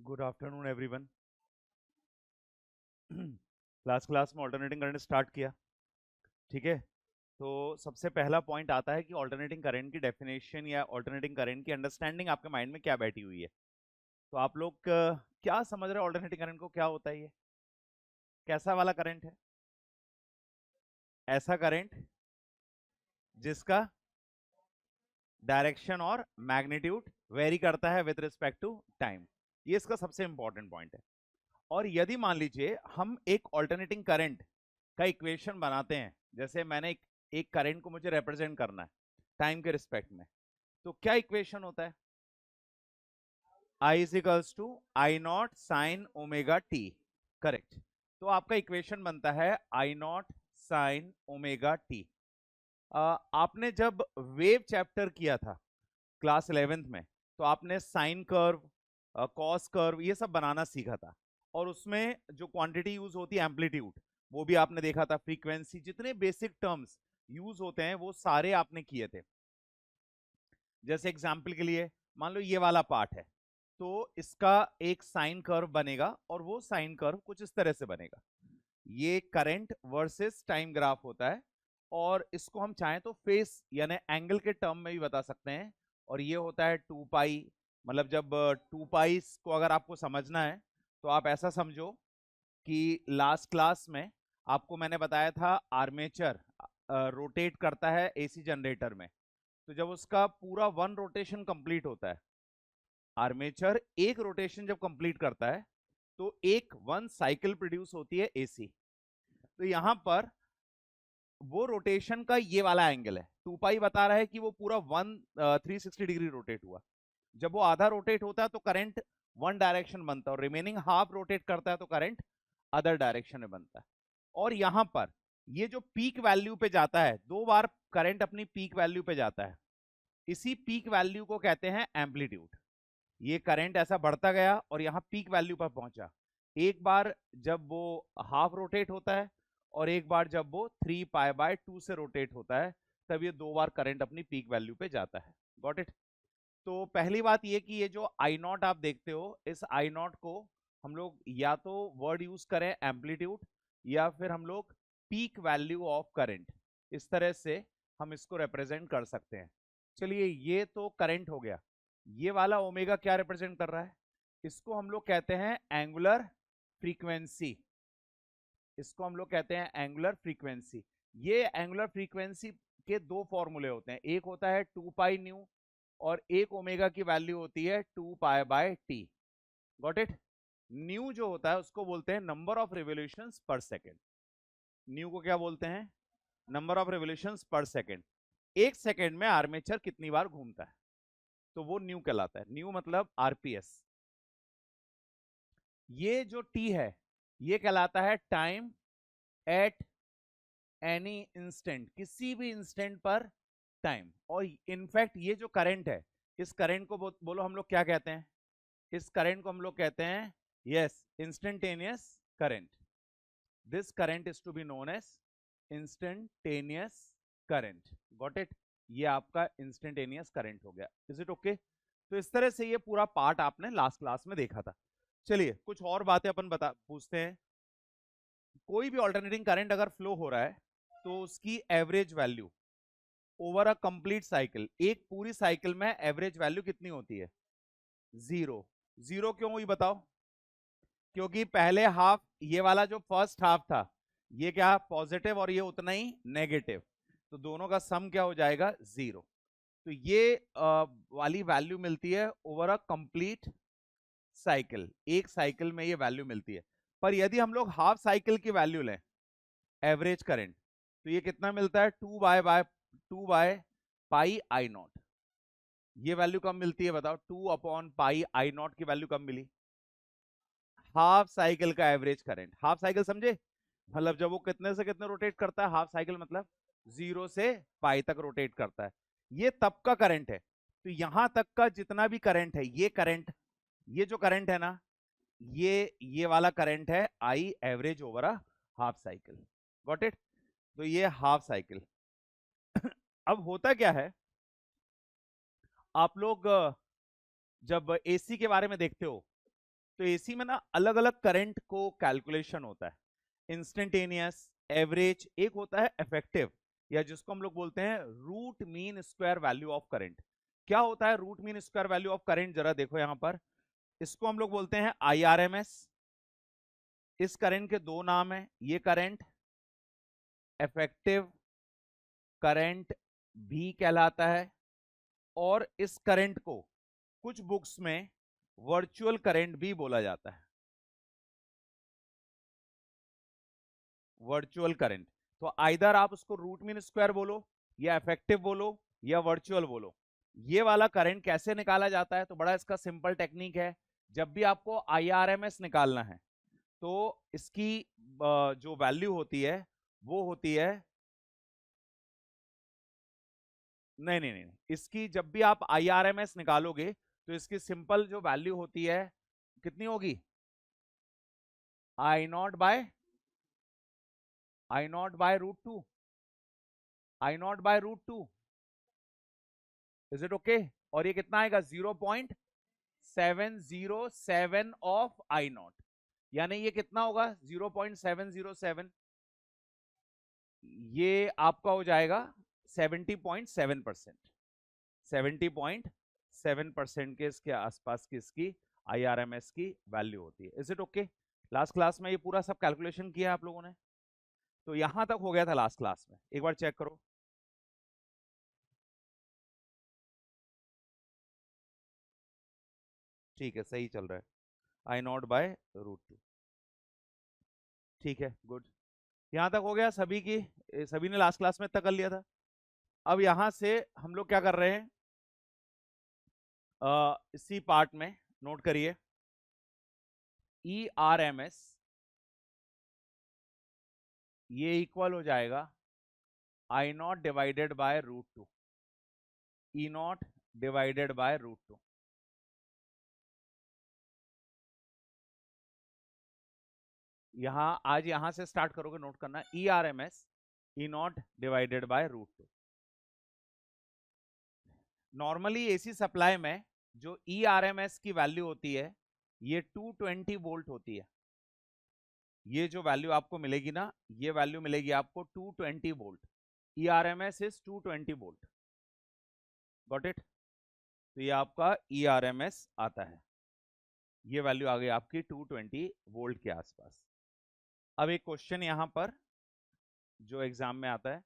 Good afternoon everyone. Class में alternating current start किया। ठीक है, तो सबसे पहला पॉइंट आता है कि ऑल्टरनेटिंग करंट की डेफिनेशन या ऑल्टरनेटिंग करंट की अंडरस्टैंडिंग आपके माइंड में क्या बैठी हुई है। तो आप लोग क्या समझ रहे हो ऑल्टरनेटिंग करंट को, क्या होता है ये, कैसा वाला करंट है? ऐसा करंट जिसका डायरेक्शन और मैग्नीट्यूड वेरी करता है विद रिस्पेक्ट टू टाइम। ये इसका सबसे इंपॉर्टेंट पॉइंट है। और यदि मान लीजिए हम एक ऑल्टरनेटिंग करंट का इक्वेशन बनाते हैं, जैसे मैंने एक करंट को मुझे रिप्रेजेंट करना है टाइम के रिस्पेक्ट में, तो क्या इक्वेशन होता है? I is equals to I naught sine omega t. Correct. तो आपका इक्वेशन बनता है I naught sine omega t. आपने जब वेव चैप्टर किया था क्लास 11th में, तो आपने साइन कर्व, कॉस कर्व, ये सब बनाना सीखा था। और उसमें जो क्वांटिटी यूज होती है एम्पलीट्यूड, वो भी आपने देखा था। फ्रीक्वेंसी, जितने बेसिक टर्म्स यूज होते हैं वो सारे आपने किए थे। जैसे एग्जाम्पल के लिए मान लो ये वाला पार्ट है, तो इसका एक साइन कर्व बनेगा और वो साइन कर्व कुछ इस तरह से बनेगा। ये करंट वर्सेस टाइम ग्राफ होता है, और इसको हम चाहें तो फेस यानी एंगल के टर्म में भी बता सकते हैं। और ये होता है 2 पाई। मतलब जब 2 पाई को अगर आपको समझना है तो आप ऐसा समझो कि लास्ट क्लास में आपको मैंने बताया था आर्मेचर रोटेट करता है एसी जनरेटर में। तो जब उसका पूरा 1 रोटेशन कंप्लीट होता है, आर्मेचर एक रोटेशन जब कंप्लीट करता है, तो एक 1 साइकिल प्रोड्यूस होती है एसी। तो यहां पर वो रोटेशन का ये वाला एंगल है 2 पाई, बता रहा है कि वो पूरा 360 डिग्री रोटेट हुआ। जब वो आधा रोटेट होता है तो करंट 1 डायरेक्शन बनता है, और रिमेनिंग हाफ रोटेट करता है तो करंट अदर डायरेक्शन में बनता है। और यहां पर ये जो पीक वैल्यू पे जाता है, 2 बार करंट अपनी पीक वैल्यू पे जाता है, इसी पीक वैल्यू को कहते हैं एम्पलीट्यूड। ये करंट ऐसा बढ़ता गया और यहां पीक वैल्यू पर पहुंचा। एक बार जब वो हाफ रोटेट होता है, और एक बार जब वो 3 पाई बाय 2 से रोटेट होता है, तब ये 2 बार करंट अपनी पीक वैल्यू पे जाता है। Got it? तो पहली बात ये कि ये जो आई नॉट आप देखते हो, इस आई नॉट को हम लोग या तो वर्ड यूज करें एम्पलीट्यूड, या फिर हम लोग पीक वैल्यू ऑफ करंट, इस तरह से हम इसको रिप्रेजेंट कर सकते हैं। चलिए, ये तो करंट हो गया। ये वाला ओमेगा क्या रिप्रेजेंट कर रहा है? इसको हम लोग कहते हैं एंगुलर फ्रीक्वेंसी। इसको हम लोग कहते हैं एंगुलर फ्रीक्वेंसी। ये एंगुलर फ्रीक्वेंसी के दो फॉर्मूले होते हैं, एक होता है 2 पाई न्यू, और एक ओमेगा की वैल्यू होती है 2 pi by T. Got it? New जो होता है उसको बोलते हैं नंबर ऑफ रिवोल्यूशंस पर सेकेंड। न्यू को क्या बोलते हैं? नंबर ऑफ रिवोल्यूशंस पर सेकेंड। एक सेकेंड में आर्मेचर कितनी बार घूमता है, तो वो न्यू कहलाता है। न्यू मतलब आरपीएस। ये जो टी है, ये कहलाता है टाइम एट एनी इंस्टेंट, किसी भी इंस्टेंट पर टाइम। और इनफैक्ट ये जो करंट है, इस करंट को बोलो हम लोग क्या कहते हैं? इस करंट को हम लोग कहते हैं, yes, instantaneous current. This current is to be known as instantaneous current. Got it? ये आपका इंस्टेंटेनियस करंट हो गया। Is it okay? तो इस तरह से ये पूरा पार्ट आपने लास्ट क्लास में देखा था। चलिए, कुछ और बातें अपन पूछते हैं। कोई भी ऑल्टरनेटिंग करंट अगर फ्लो हो रहा है, तो उसकी average value over a complete cycle, एक पूरी साइकिल में एवरेज वैल्यू कितनी होती है? 0। 0 क्यों हुई बताओ? क्योंकि पहले हाफ, ये वाला जो फर्स्ट हाफ था, ये क्या पॉजिटिव और ये उतना ही नेगेटिव, तो दोनों का सम क्या हो जाएगा? 0। तो ये वाली वैल्यू मिलती है ओवर अ कंप्लीट साइकिल, एक साइकिल में ये वैल्यू मिलती है। पर यदि हम लोग हाफ साइकिल की वैल्यू लें, एवरेज करंट, तो ये कितना मिलता है? 2 पाई ये वैल्यू कब मिलती है बताओ? 2/पाई की वैल्यू कब मिली? हाफ साइकिल का एवरेज करंट। हाफ साइकिल समझे? मतलब जब वो कितने से कितने रोटेट करता है, हाफ साइकिल मतलब 0 से पाई तक रोटेट करता है। ये तब का करंट है। तो यहां तक का जितना भी करंट है, ये करंट, ये जो करंट है ना, ये वाला करंट है I average over a half cycle. Got it? तो ये हाफ साइकिल। अब होता क्या है, आप लोग जब एसी के बारे में देखते हो, तो एसी में ना अलग अलग करंट को कैलकुलेशन होता है, इंस्टेंटेनियस, एवरेज, एक होता है इफेक्टिव, या जिसको हम लोग बोलते हैं root mean square value of current. क्या होता है root mean square value of current, जरा देखो यहां पर, इसको हम लोग बोलते हैं आईआरएमएस। इस करंट के दो नाम है, ये करंट इफेक्टिव करंट भी कहलाता है, और इस करंट को कुछ बुक्स में वर्चुअल करंट भी बोला जाता है, वर्चुअल करंट। तो आइदर आप उसको रूट मीन स्क्वायर बोलो, या इफेक्टिव बोलो, या वर्चुअल बोलो। ये वाला करंट कैसे निकाला जाता है, तो बड़ा इसका सिंपल टेक्निक है। जब भी आपको आईआरएमएस निकालना है तो इसकी जो वैल्यू होती है वो होती है, नहीं नहीं नहीं, इसकी जब भी आप आईआरएमएस निकालोगे तो इसकी सिंपल जो वैल्यू होती है कितनी होगी, I naught by root two, I naught by root two, is it okay? और ये कितना आएगा, 0.707 ऑफ आई नॉट, यानी ये कितना होगा 0.707, ये आपका हो जाएगा 70.7%, 70.7% के इसके आसपास की इसकी आईआरएमएस की वैल्यू होती है। Is it okay? Last class में ये पूरा सब कैलकुलेशन किया आप लोगों ने, तो यहां तक हो गया था लास्ट क्लास में, एक बार चेक करो। ठीक है, सही चल रहा है, I naught by root to, ठीक है, गुड। यहां तक हो गया सभी की, सभी ने लास्ट क्लास में तक कर लिया था। अब यहां से हम लोग क्या कर रहे हैं, इसी पार्ट में नोट करिए, ई आर एम एस ये इक्वल हो जाएगा I naught divided by root two, E naught divided by root two. यहां आज यहां से स्टार्ट करोगे नोट करना, E R M S E naught divided by root two. Normally AC supply में जो ई आर एम एस की value होती है ये 220 वोल्ट होती है, ये जो वैल्यू आपको मिलेगी ना, ये वैल्यू मिलेगी आपको 220 volt, E R M S is 220 volt, got it? तो ये आपका ई आर एम एस आता है, ये वैल्यू आ गई आपकी 220 वोल्ट के आसपास। अब एक क्वेश्चन यहां पर जो एग्जाम में आता है,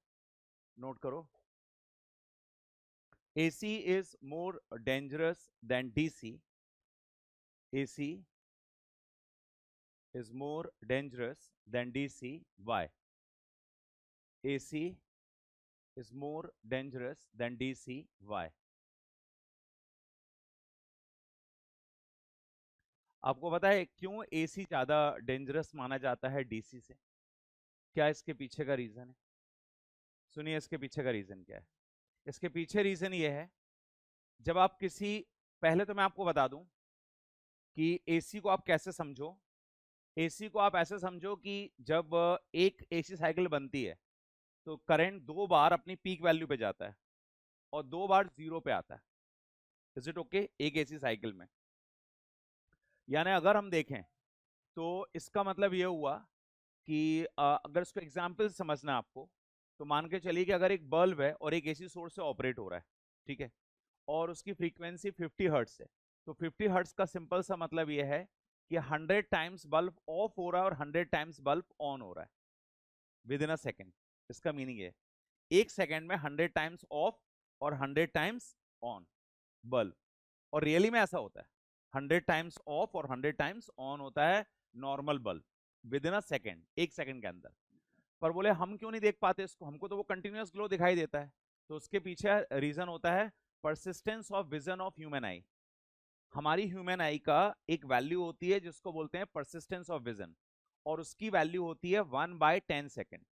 नोट करो, AC is more dangerous than DC, AC is more dangerous than DC, why? AC is more dangerous than DC, why? आपको पता है क्यों AC ज्यादा डेंजरस माना जाता है DC से? क्या इसके पीछे का रीजन है? सुनिए इसके पीछे का रीजन क्या है। इसके पीछे रीजन ये है, जब आप किसी, पहले तो मैं आपको बता दूं कि AC को आप कैसे समझो। AC को आप ऐसे समझो कि जब एक AC साइकिल बनती है तो करंट 2 बार अपनी पीक वैल्यू पे जाता है और 2 बार जीरो पे आता है, इज इट ओके? एक AC साइकिल में, यानी अगर हम देखें तो इसका मतलब ये हुआ कि अगर इसको एग्जाम्पल समझना है आपको, तो मान के चलिए कि अगर एक बल्ब है और एक AC सोर्स से ऑपरेट हो रहा है, ठीक है, और उसकी फ्रीक्वेंसी 50 हर्ट्स है, तो 50 हर्ट्स का सिंपल सा मतलब ये है कि 100 टाइम्स बल्ब ऑफ हो रहा है और 100 टाइम्स बल्ब ऑन हो रहा है विद इन अ सेकेंड। इसका मीनिंग है एक सेकेंड में 100 टाइम्स ऑफ और 100 टाइम्स ऑन बल्ब, और रियली में ऐसा होता है, 100 टाइम्स ऑफ और 100 टाइम्स ऑन होता है normal bulb with in a second, एक सेकेंड के अंदर। पर बोले हम क्यों नहीं देख पाते इसको, हमको तो वो कंटिन्यूअस ग्लो दिखाई देता है। तो उसके पीछे रीजन होता है persistence of vision of human आई। हमारी ह्यूमन आई का एक वैल्यू होती है जिसको बोलते हैं परसिस्टेंस ऑफ विजन, और उसकी वैल्यू होती है 1/10 सेकेंड।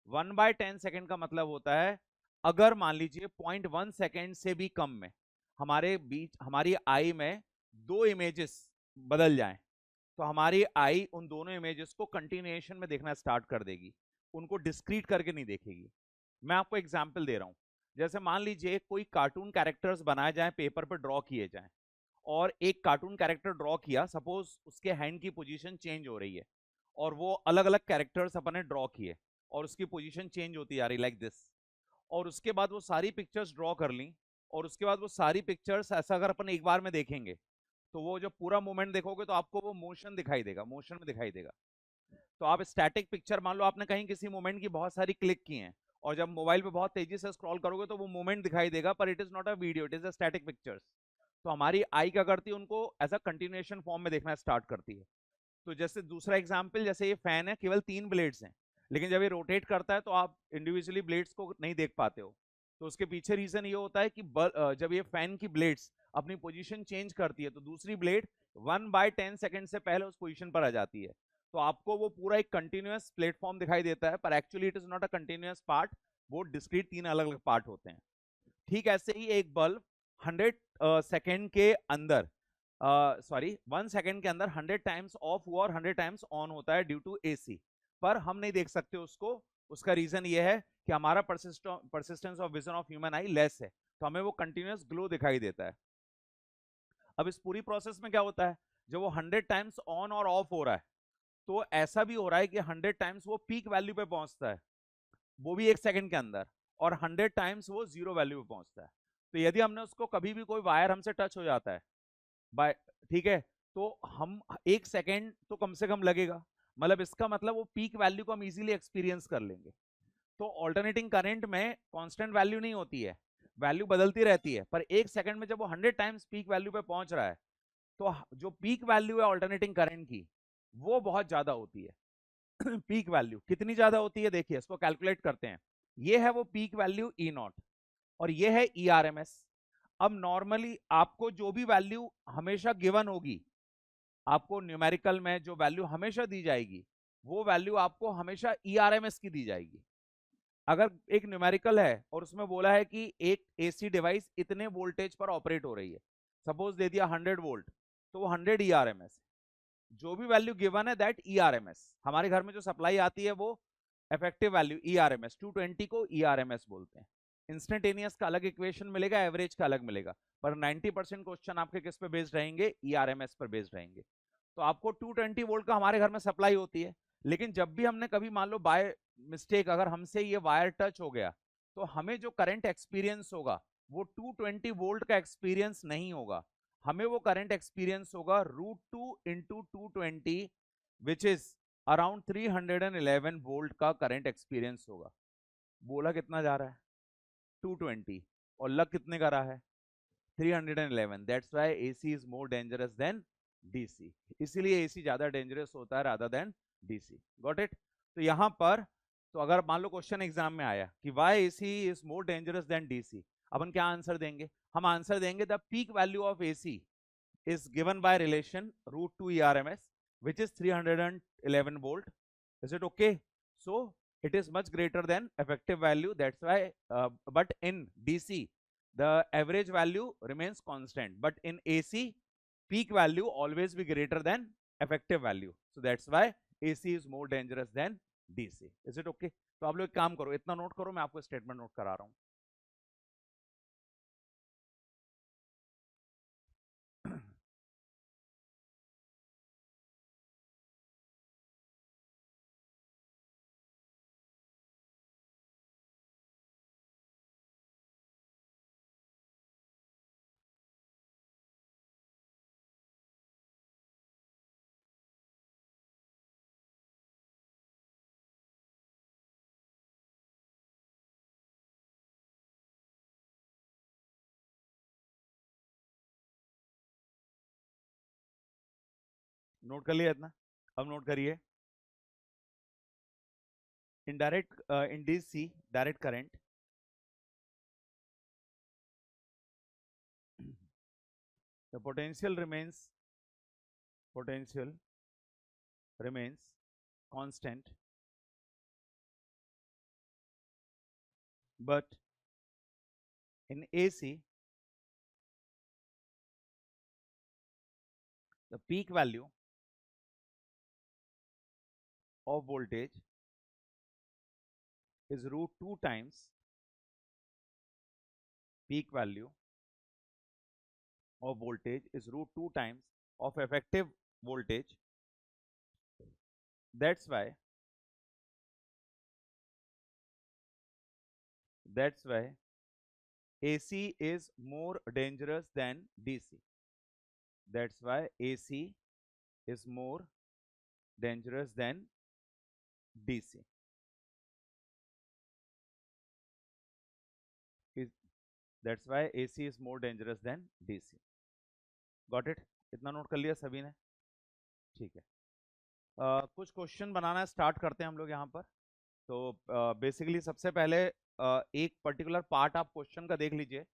1/10 सेकेंड का मतलब होता है अगर मान लीजिए 0.1 सेकेंड से भी कम में हमारे बीच, हमारी आई में दो इमेजेस बदल जाएं, तो हमारी आई उन दोनों इमेजेस को कंटिन्यूएशन में देखना स्टार्ट कर देगी, उनको डिस्क्रीट करके नहीं देखेगी। मैं आपको एग्जांपल दे रहा हूं, जैसे मान लीजिए कोई कार्टून कैरेक्टर्स बनाए जाएं, पेपर पर ड्रॉ किए जाएं, और एक कार्टून कैरेक्टर ड्रॉ किया, सपोज उसके हैंड की पोजीशन चेंज हो रही है और वो अलग अलग कैरेक्टर्स अपने ड्रॉ किए और उसकी पोजीशन चेंज होती जा रही लाइक दिस, और उसके बाद वो सारी पिक्चर्स ड्रॉ कर ली, और उसके बाद वो सारी पिक्चर्स ऐसा अगर अपन एक बार में देखेंगे तो वो जो पूरा मूवमेंट देखोगे तो आपको वो मोशन दिखाई देगा, मोशन में दिखाई देगा। तो आप स्टैटिक पिक्चर मान लो आपने कहीं किसी मोमेंट की बहुत सारी क्लिक की हैं, और जब मोबाइल पे बहुत तेजी से स्क्रॉल करोगे तो वो मोमेंट दिखाई देगा, पर it is not a video, it is a static pictures. तो हमारी आई क्या करती है, उनको एज अ कंटिन्यूएशन फॉर्म में देखना स्टार्ट करती है। तो जैसे दूसरा एग्जाम्पल, जैसे ये फैन है, केवल 3 ब्लेड्स हैं, लेकिन जब ये रोटेट करता है तो आप इंडिविजुअली ब्लेड्स को नहीं देख पाते हो। तो उसके पीछे रीजन ये होता है कि जब ये फैन की ब्लेड्स अपनी पोजीशन चेंज करती है तो दूसरी ब्लेड 1/10 सेकेंड से पहले उस पोजीशन पर आ जाती है। तो आपको वो पूरा एक कंटिन्यूअस प्लेटफॉर्म दिखाई देता है, पर actually it is not a continuous part, वो डिस्क्रीट 3 अलग अलग पार्ट होते हैं। ठीक ऐसे ही एक बल्ब 100 सेकेंड के अंदर, 1 सेकेंड के अंदर 100 टाइम्स ऑफ हुआ और 100 टाइम्स ऑन होता है ड्यू टू एसी, पर हम नहीं देख सकते उसको। उसका रीजन ये है कि हमारा persistence of vision of human I less है, तो हमें वो कंटिन्यूअस ग्लो दिखाई देता है। अब इस पूरी प्रोसेस में क्या होता है, जब वो 100 टाइम्स ऑन और ऑफ हो रहा है तो ऐसा भी हो रहा है कि 100 टाइम्स वो पीक वैल्यू पे पहुंचता है, वो भी 1 सेकंड के अंदर, और 100 टाइम्स वो जीरो वैल्यू पे पहुंचता है। तो यदि हमने उसको कभी भी कोई वायर हमसे टच हो जाता है बाय, ठीक है, तो हम 1 सेकेंड तो कम से कम लगेगा, मतलब इसका मतलब वो पीक वैल्यू को हम इजीली एक्सपीरियंस कर लेंगे। तो ऑल्टरनेटिंग करंट में कांस्टेंट वैल्यू नहीं होती है, वैल्यू बदलती रहती है, पर 1 सेकेंड में जब वो 100 टाइम्स पीक वैल्यू पे पहुंच रहा है तो जो पीक वैल्यू है ऑल्टरनेटिंग करंट की वो बहुत ज्यादा होती है। पीक वैल्यू कितनी ज्यादा होती है, देखिए इसको कैलकुलेट करते हैं। ये है वो पीक वैल्यू ई नॉट, और ये है ई आर एम एस। अब नॉर्मली आपको जो भी वैल्यू हमेशा गिवन होगी, आपको न्यूमेरिकल में जो वैल्यू हमेशा दी जाएगी वो वैल्यू आपको हमेशा ई आर एम एस की दी जाएगी। अगर एक न्यूमेरिकल है और उसमें बोला है कि एक एसी डिवाइस इतने वोल्टेज पर ऑपरेट हो रही है, सपोज दे दिया 100 वोल्ट, तो वो 100 ई आर एम एस। जो भी वैल्यू गिवन है that E R M S, हमारे घर में जो सप्लाई आती है वो effective value E R M S 220 को ई आर एम एस बोलते हैं। इंस्टेंटेनियस का अलग इक्वेशन मिलेगा, एवरेज का अलग मिलेगा, पर 90% क्वेश्चन आपके किस पे बेस्ड रहेंगे, ई आर एम एस पर बेस्ड रहेंगे। तो आपको 220 वोल्ट का हमारे घर में सप्लाई होती है, लेकिन जब भी हमने कभी मान लो बाय मिस्टेक अगर हमसे ये वायर टच हो गया तो हमें जो करंट एक्सपीरियंस होगा वो 220 वोल्ट का एक्सपीरियंस नहीं होगा, हमें वो करंट एक्सपीरियंस होगा √2 × 220, विच इज अराउंड 311 वोल्ट का करंट एक्सपीरियंस होगा। बोला कितना जा रहा है, 220, और लग कितने का रहा है, 311। That's why AC is more dangerous than DC, इसीलिए एसी ज्यादा डेंजरस होता है rather than DC. Got it. तो यहां पर, तो अगर मान लो क्वेश्चन एग्जाम में आया कि why AC is more dangerous than DC, अपन क्या आंसर देंगे, हम आंसर देंगे the peak value of AC is given by relation √2 ERMS, which is 311 volt. Is it okay? So it is much greater than effective value. That's why, but in DC, the average value remains constant. But in AC, peak value always be greater than effective value. So that's why AC is more dangerous than DC. Is it okay? तो आप लोग एक काम करो, इतना note करो, मैं आपको स्टेटमेंट नोट करा रहा हूं। नोट कर लिया इतना, अब नोट करिए। In DC direct current, the potential remains constant, but in AC the peak value of voltage is √2 times peak value of voltage is root 2 times of effective voltage. That's why AC is more dangerous than DC. That's why AC is more dangerous than DC. Is That's why AC is more dangerous than DC. Got it? इतना note कर लिया सभी ने? ठीक है। कुछ question बनाना start करते हैं हम लोग यहाँ पर। तो बेसिकली सबसे पहले एक पर्टिकुलर पार्ट आप क्वेश्चन का देख लीजिए,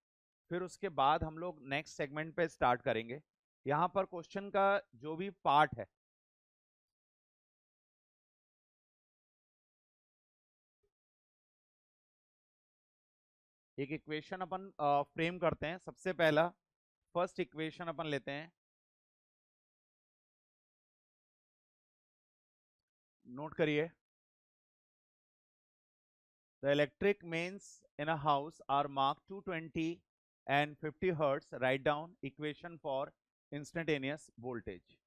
फिर उसके बाद हम लोग नेक्स्ट सेगमेंट पे स्टार्ट करेंगे। यहाँ पर क्वेश्चन का जो भी पार्ट है, एक इक्वेशन अपन फ्रेम करते हैं। सबसे पहला फर्स्ट इक्वेशन अपन लेते हैं, नोट करिए। The electric mains in a house are marked 220 and 50 hertz. Write down equation for instantaneous voltage.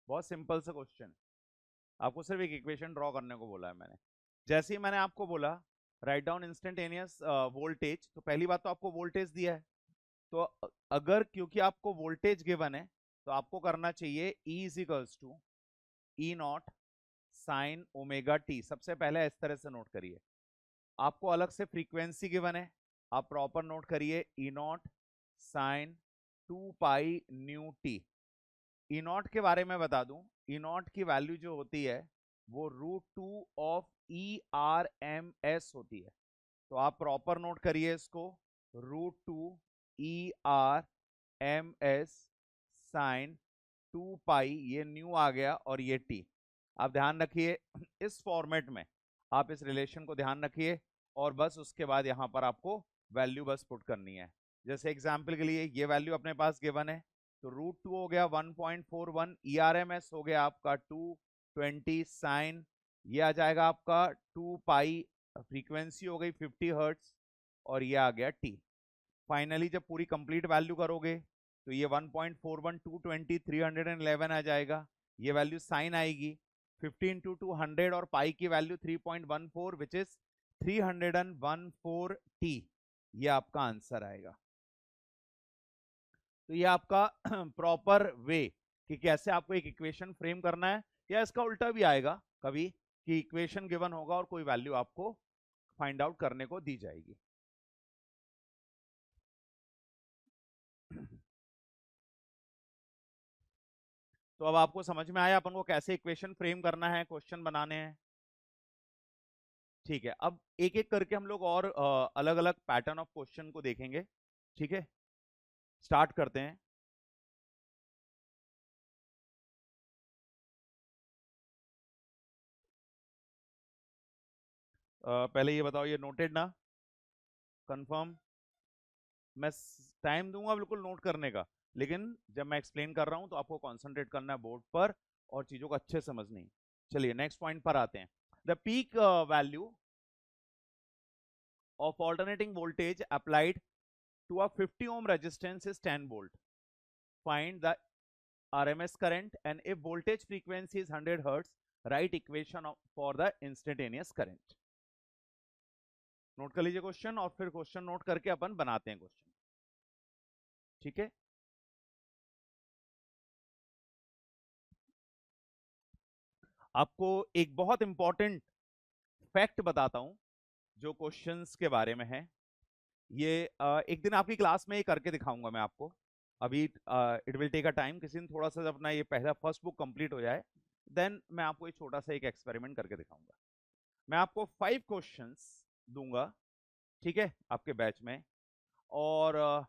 बहुत सिंपल सा क्वेश्चन, आपको सिर्फ एक इक्वेशन ड्रॉ करने को बोला है मैंने। जैसे ही मैंने आपको बोला राइट डाउन इंस्टेंटेनियस वोल्टेज, तो पहली बात तो आपको वोल्टेज दिया है, तो अगर क्योंकि आपको वोल्टेज गिवन है तो आपको करना चाहिए E is equals to E naught sine omega t. सबसे पहले इस तरह से नोट करिए। आपको अलग से फ्रीक्वेंसी गिवन है, आप प्रॉपर नोट करिए E naught sine 2 pi nu T. E naught के बारे में बता दूं, ई नॉट की वैल्यू जो होती है वो √2 ऑफ ERMS होती है। तो आप प्रॉपर नोट करिए इसको, √2 ERMS साइन 2 पाई, ये न्यू आ गया और ये टी। आप ध्यान रखिए इस फॉर्मेट में, आप इस रिलेशन को ध्यान रखिए और बस उसके बाद यहां पर आपको वैल्यू बस पुट करनी है। जैसे एग्जांपल के लिए ये वैल्यू अपने पास गिवन है, तो √2 हो गया 1.41, ERMS हो गया आपका 220 साइन, ये आ जाएगा आपका 2 पाई, फ्रीक्वेंसी हो गई 50 हर्ट्स और ये आ गया टी। फाइनली जब पूरी कंप्लीट वैल्यू करोगे तो ये 1.41 220 311 आ जाएगा, ये वैल्यू साइन आएगी 15 × 200 और पाई की वैल्यू 3.14 विच इज 314 टी, ये आपका आंसर आएगा। तो ये आपका प्रॉपर वे कि कैसे आपको एक इक्वेशन फ्रेम करना है, या इसका उल्टा भी आएगा कभी कि इक्वेशन गिवन होगा और कोई वैल्यू आपको फाइंड आउट करने को दी जाएगी। तो अब आपको समझ में आया अपन को कैसे इक्वेशन फ्रेम करना है, क्वेश्चन बनाने हैं। ठीक है, अब एक एक करके हम लोग और अलग अलग पैटर्न ऑफ क्वेश्चन को देखेंगे। ठीक है, स्टार्ट करते हैं। पहले ये बताओ, ये नोटेड ना? कंफर्म? मैं टाइम दूंगा बिल्कुल नोट करने का, लेकिन जब मैं एक्सप्लेन कर रहा हूं तो आपको कंसंट्रेट करना है बोर्ड पर और चीजों को अच्छे समझनी है। चलिए नेक्स्ट पॉइंट पर आते हैं। The peak value of alternating voltage applied to a 50 ohm resistance is 10 volt. Find the RMS current, and if voltage frequency is 100 hertz, write equation for the instantaneous current. Note कर लीजिए question और फिर question note करके अपन बनाते हैं question. ठीक है, आपको एक बहुत इंपॉर्टेंट फैक्ट बताता हूं जो क्वेश्चंस के बारे में है। ये एक दिन आपकी क्लास में ये करके दिखाऊंगा मैं आपको। अभी it will take a time, किसी दिन थोड़ा सा जब अपना ये पहला फर्स्ट बुक कंप्लीट हो जाए देन मैं आपको एक छोटा सा एक एक्सपेरिमेंट करके दिखाऊंगा। मैं आपको 5 क्वेश्चंस दूंगा, ठीक है, आपके बैच में, और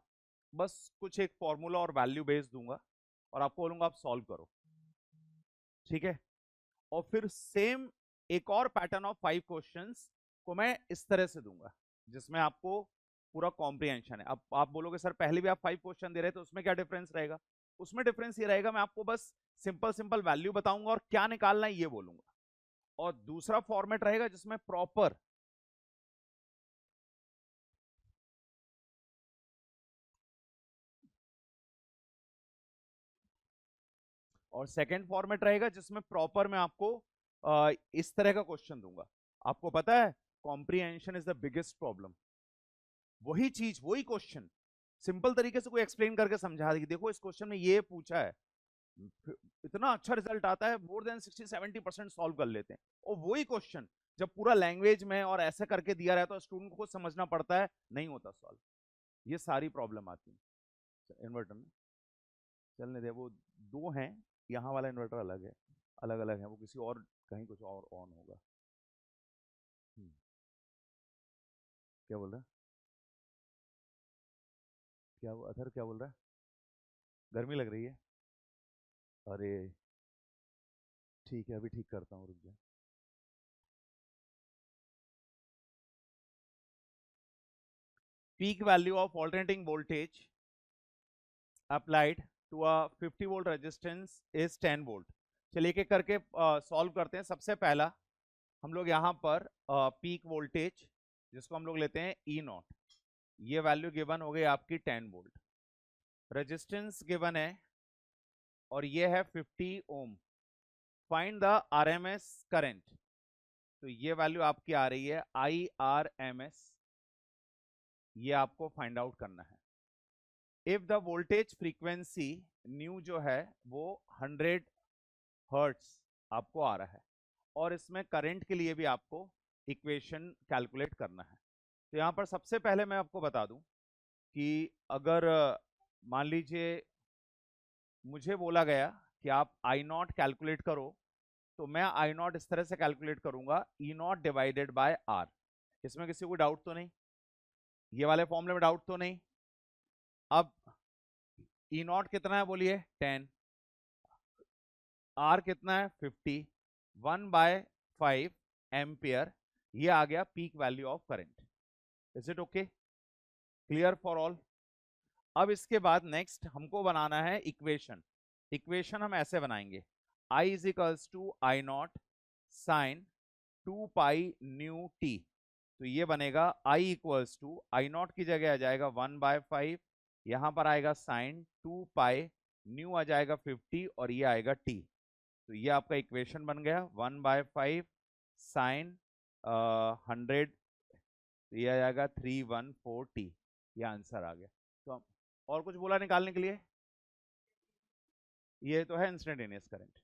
बस कुछ एक फॉर्मूला और वैल्यू बेस दूंगा और आपको बोलूंगा आप सॉल्व करो। ठीक है, और फिर सेम एक और पैटर्न ऑफ 5 क्वेश्चंस को मैं इस तरह से दूंगा जिसमें आपको पूरा कॉम्प्रिहेंशन है। अब आप बोलोगे सर पहले भी आप 5 क्वेश्चन दे रहे तो उसमें क्या डिफरेंस रहेगा? उसमें डिफरेंस ये रहेगा, मैं आपको बस सिंपल सिंपल वैल्यू बताऊंगा और क्या निकालना है ये बोलूंगा। और दूसरा फॉर्मेट रहेगा जिसमें प्रॉपर और सेकंड फॉर्मेट रहेगा जिसमें प्रॉपर मैं आपको इस तरह का क्वेश्चन दूंगा। आपको पता है comprehension is the biggest problem. वही चीज वही क्वेश्चन सिंपल तरीके से कोई एक्सप्लेन करके समझा दे कि देखो इस क्वेश्चन में ये पूछा है, इतना अच्छा रिजल्ट आता है, मोर देन 60-70% सॉल्व कर लेते हैं। और वही क्वेश्चन जब पूरा लैंग्वेज में और ऐसे करके दिया रहता है तो स्टूडेंट को खुद समझना पड़ता है, नहीं होता सॉल्व। ये सारी प्रॉब्लम आती है इन्वर्टर में। चलने दे, वो दो हैं, यहाँ वाला इन्वर्टर अलग है, अलग अलग है, वो किसी और कहीं कुछ और ऑन होगा। क्या बोल रहा है? क्या अथर क्या बोल रहा है? गर्मी लग रही है? अरे ठीक है, अभी ठीक करता हूँ, रुक जा। Peak value of alternating voltage applied to a 50 volt resistance is 10 volt. चलिए एक एक करके सॉल्व करते हैं। सबसे पहला हम लोग यहाँ पर पीक वोल्टेज जिसको हम लोग लेते हैं ई नॉट, ये वैल्यू गिवन हो गई आपकी 10 वोल्ट। रेजिस्टेंस गिवन है और ये है 50 ओम। फाइंड द आरएमएस करंट, तो ये वैल्यू आपकी आ रही है IRMS, ये आपको फाइंड आउट करना है। If the voltage frequency new जो है वो 100 हर्ट्स आपको आ रहा है और इसमें करंट के लिए भी आपको इक्वेशन कैलकुलेट करना है। तो यहां पर सबसे पहले मैं आपको बता दूं कि अगर मान लीजिए मुझे बोला गया कि आप आई नॉट कैलकुलेट करो, तो मैं आई नॉट इस तरह से कैलकुलेट करूंगा, ई नॉट डिवाइडेड बाय आर। इसमें किसी को डाउट तो नहीं? ये वाले फॉर्मूले में डाउट तो नहीं? अब ई नॉट कितना है बोलिए? 10। आर कितना है? 50। 1/5 एम्पियर, ये आ गया peak value of current. Is it okay? Clear for all? अब इसके बाद नेक्स्ट हमको बनाना है इक्वेशन। इक्वेशन हम ऐसे बनाएंगे, I is equals to I naught sine 2 pi nu t. तो ये बनेगा I equals to I naught की जगह आ जाएगा 1/5, यहां पर आएगा साइन 2 पाई, न्यू आ जाएगा 50 और ये आएगा टी। तो ये आपका इक्वेशन बन गया 1/5 साइन 100, ये आ जाएगा 314T। ये आंसर आ गया। तो और कुछ बोला निकालने के लिए? ये तो है इंस्टेंटेनियस करंट।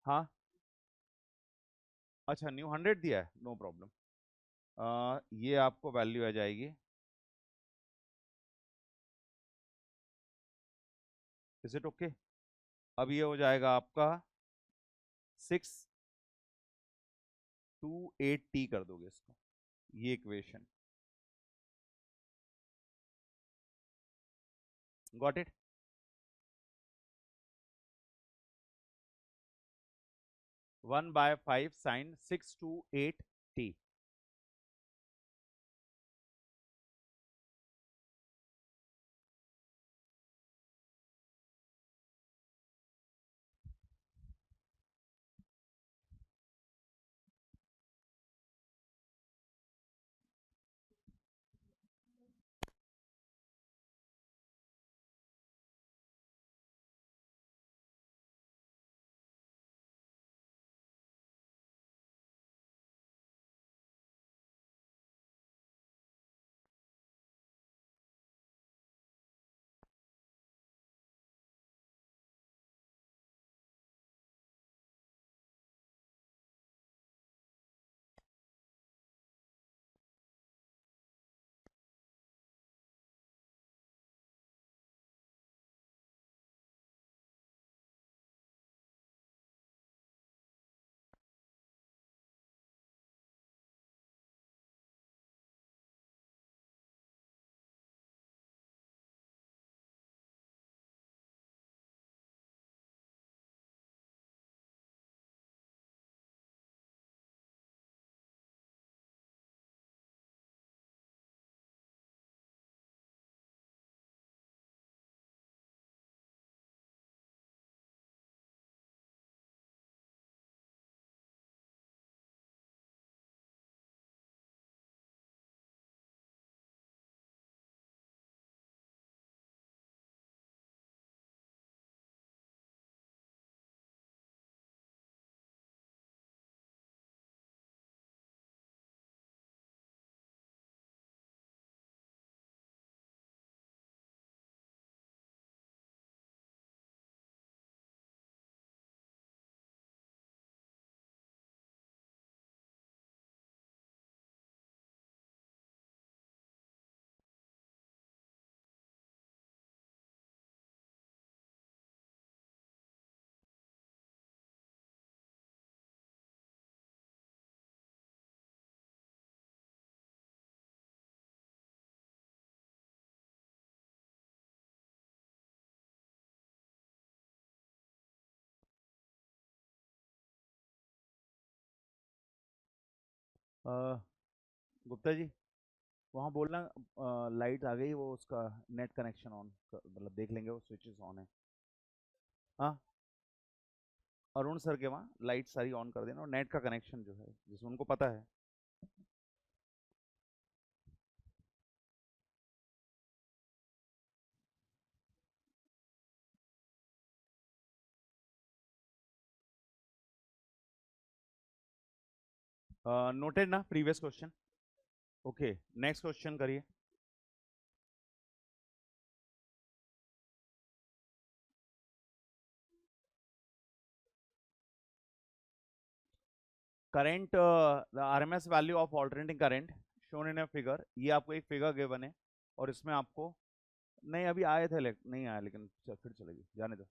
हाँ, अच्छा न्यू 100 दिया है, नो प्रॉब्लम। ये आपको वैल्यू आ जाएगी, इज इट ओके? अब ये हो जाएगा आपका 628T कर दोगे इसको, ये equation. Got it? One by five sine 628T। Gupta ji, वहाँ बोलना लाइट आ गई, वो उसका नेट कनेक्शन ऑन, मतलब देख लेंगे वो स्विचेस ऑन है। हाँ, अरुण सर के वहाँ लाइट सारी ऑन कर देना, और नेट का कनेक्शन जो है जिसमें उनको पता है। नोटेड ना previous question? Okay, next question करिए। Current, the RMS value of alternating current shown in a figure. ये आपको एक फिगर गिवन है, और इसमें आपको, नहीं अभी आए थे नहीं आया, लेकिन फिर चलेगी, जाने दो।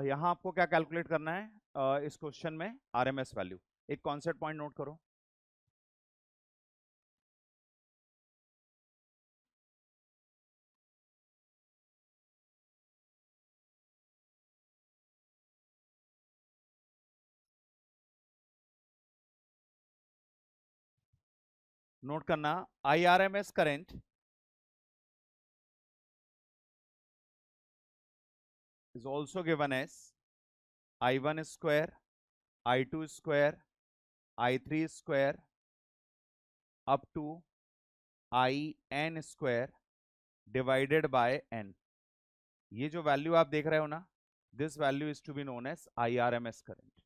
यहाँ आपको क्या कैलकुलेट करना है इस क्वेश्चन में? RMS value. एक कॉन्सेप्ट पॉइंट नोट करो। नोट करना, IRMS current is also given as I1 square, I2 square, I3 square up to IN square divided by n। ये जो वैल्यू आप देख रहे हो ना, this value is to be known as IRMS current.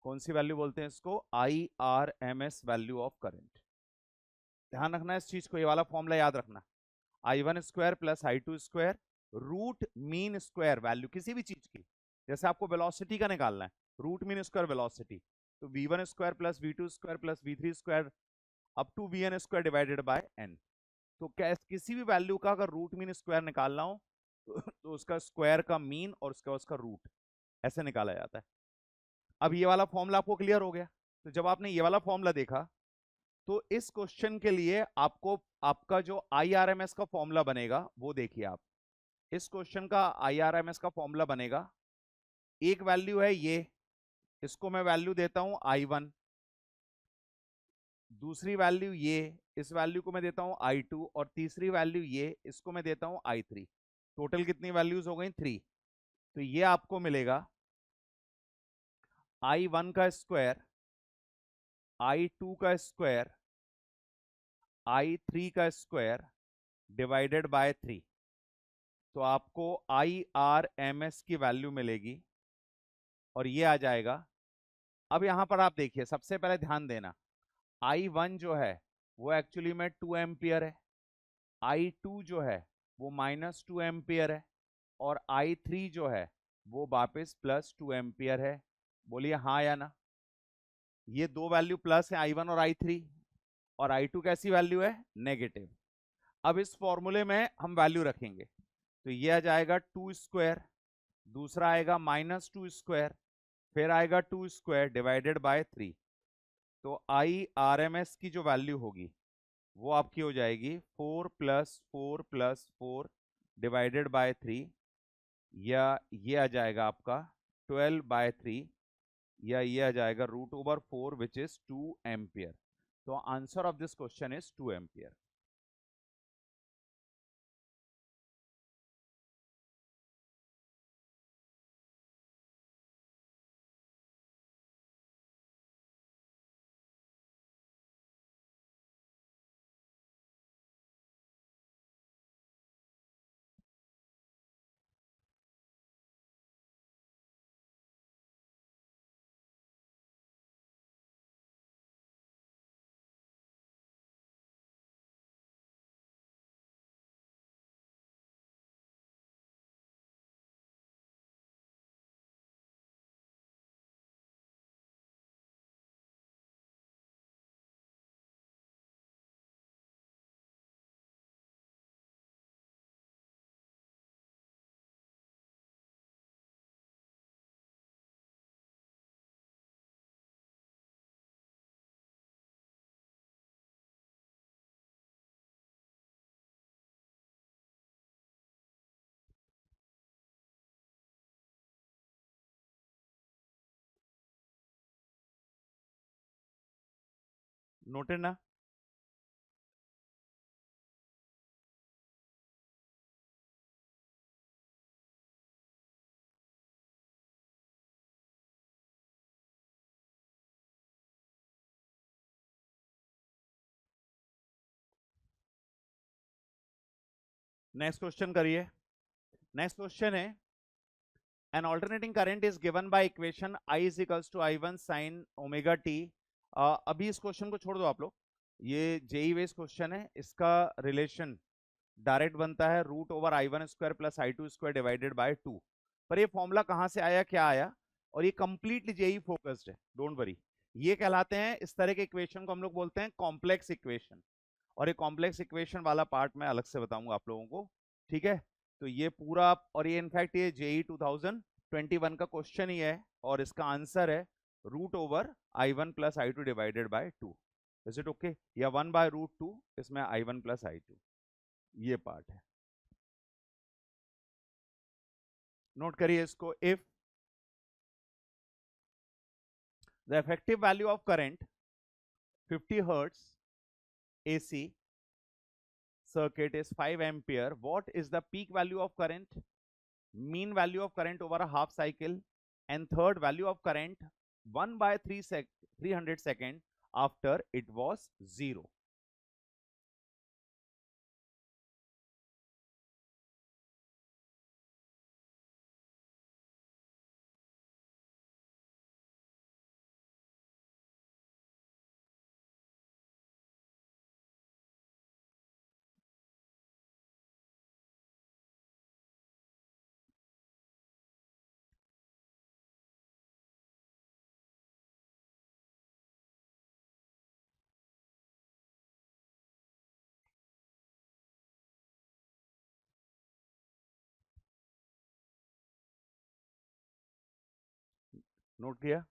कौन सी वैल्यू बोलते हैं इसको? IRMS value of current. ध्यान रखना इस चीज को, ये वाला फॉर्मूला याद रखना। I1 square plus I2 square root mean square value किसी भी चीज की। जैसे आपको वेलोसिटी का निकालना है, रूट मीन स्क्वायर वेलोसिटी, तो V1 square plus V2 square plus V3 square up to Vn square divided by n। तो क्या किसी भी वैल्यू का अगर रूट मीन स्क्वायर निकालना हो तो उसका स्क्वायर का मीन और उसका उसका रूट ऐसे निकाला जाता है। अब ये वाला फॉर्मूला आपको क्लियर हो गया। तो जब आपने ये वाला फॉर्मूला देखा, तो इस क्वेश्चन के लिए आपको आपका जो आईआरएमएस का फॉर्मूला बनेगा वो देखिए आप। इस क्वेश्चन का आईआरएमएस का फॉर्मूला बनेगा, एक वैल्यू है ये, इसको मैं वैल्यू देता हूं I1। दूसरी वैल्यू ये, इस वैल्यू को मैं देता हूं I2। और तीसरी वैल्यू ये, इसको मैं देता हूं I3। टोटल कितनी वैल्यूज हो गई? 3। तो ये आपको मिलेगा I1 का स्क्वायर, I2 का स्क्वायर, I3 का स्क्वायर डिवाइडेड बाय 3। तो आपको IRMS की वैल्यू मिलेगी, और ये आ जाएगा। अब यहां पर आप देखिए, सबसे पहले ध्यान देना, I1 जो है वो एक्चुअली में 2 एम्पियर है, I2 जो है वो -2 एम्पियर है, और I3 जो है वो वापस +2 एम्पियर है। बोलिए हाँ या ना। ये दो वैल्यू प्लस है, I1 और I3, और I2 कैसी वैल्यू है? नेगेटिव। अब इस फॉर्मूले में हम वैल्यू रखेंगे, तो ये आ जाएगा 2 स्क्वायर, दूसरा आएगा -2 स्क्वायर, फिर आएगा 2 स्क्वायर डिवाइडेड बाय 3। तो IRMS की जो वैल्यू होगी वो आपकी हो जाएगी 4 + 4 + 4 डिवाइडेड बाय 3, या ये आ जाएगा आपका 12/3, या ये आ जाएगा √4 विच इज 2 एम्पियर। तो answer of this question is 2 ampere. Noted ना? नेक्स्ट क्वेश्चन करिए। नेक्स्ट क्वेश्चन है an alternating current is given by equation I is equals to I1 sin omega t। अभी इस क्वेश्चन को छोड़ दो आप लोग, ये जेई बेस क्वेश्चन है, इसका रिलेशन डायरेक्ट बनता है root over I1 square plus I2 square divided by 2। पर ये फॉर्मूला कहाँ से आया, क्या आया, और ये कंप्लीटली जेई फोकस्ड है, डोंट वरी। ये कहलाते हैं, इस तरह के इक्वेशन को हम लोग बोलते हैं कॉम्प्लेक्स इक्वेशन, और ये कॉम्प्लेक्स इक्वेशन वाला पार्ट मैं अलग से बताऊंगा आप लोगों को, ठीक है। तो ये पूरा, और ये इनफैक्ट ये जेई 2021 का क्वेश्चन ही है, और इसका आंसर है root over I1 plus I2 divided by 2। Is it okay? या 1 बाय रूट 2, इसमें I1 प्लस I2, ये पार्ट है। नोट करिए इसको। If the effective value of current 50 hertz AC circuit is 5 ampere, what is the peak value of current, mean value of current over a half cycle, and third value of current 1 by 300 second after it was 0? Note किया?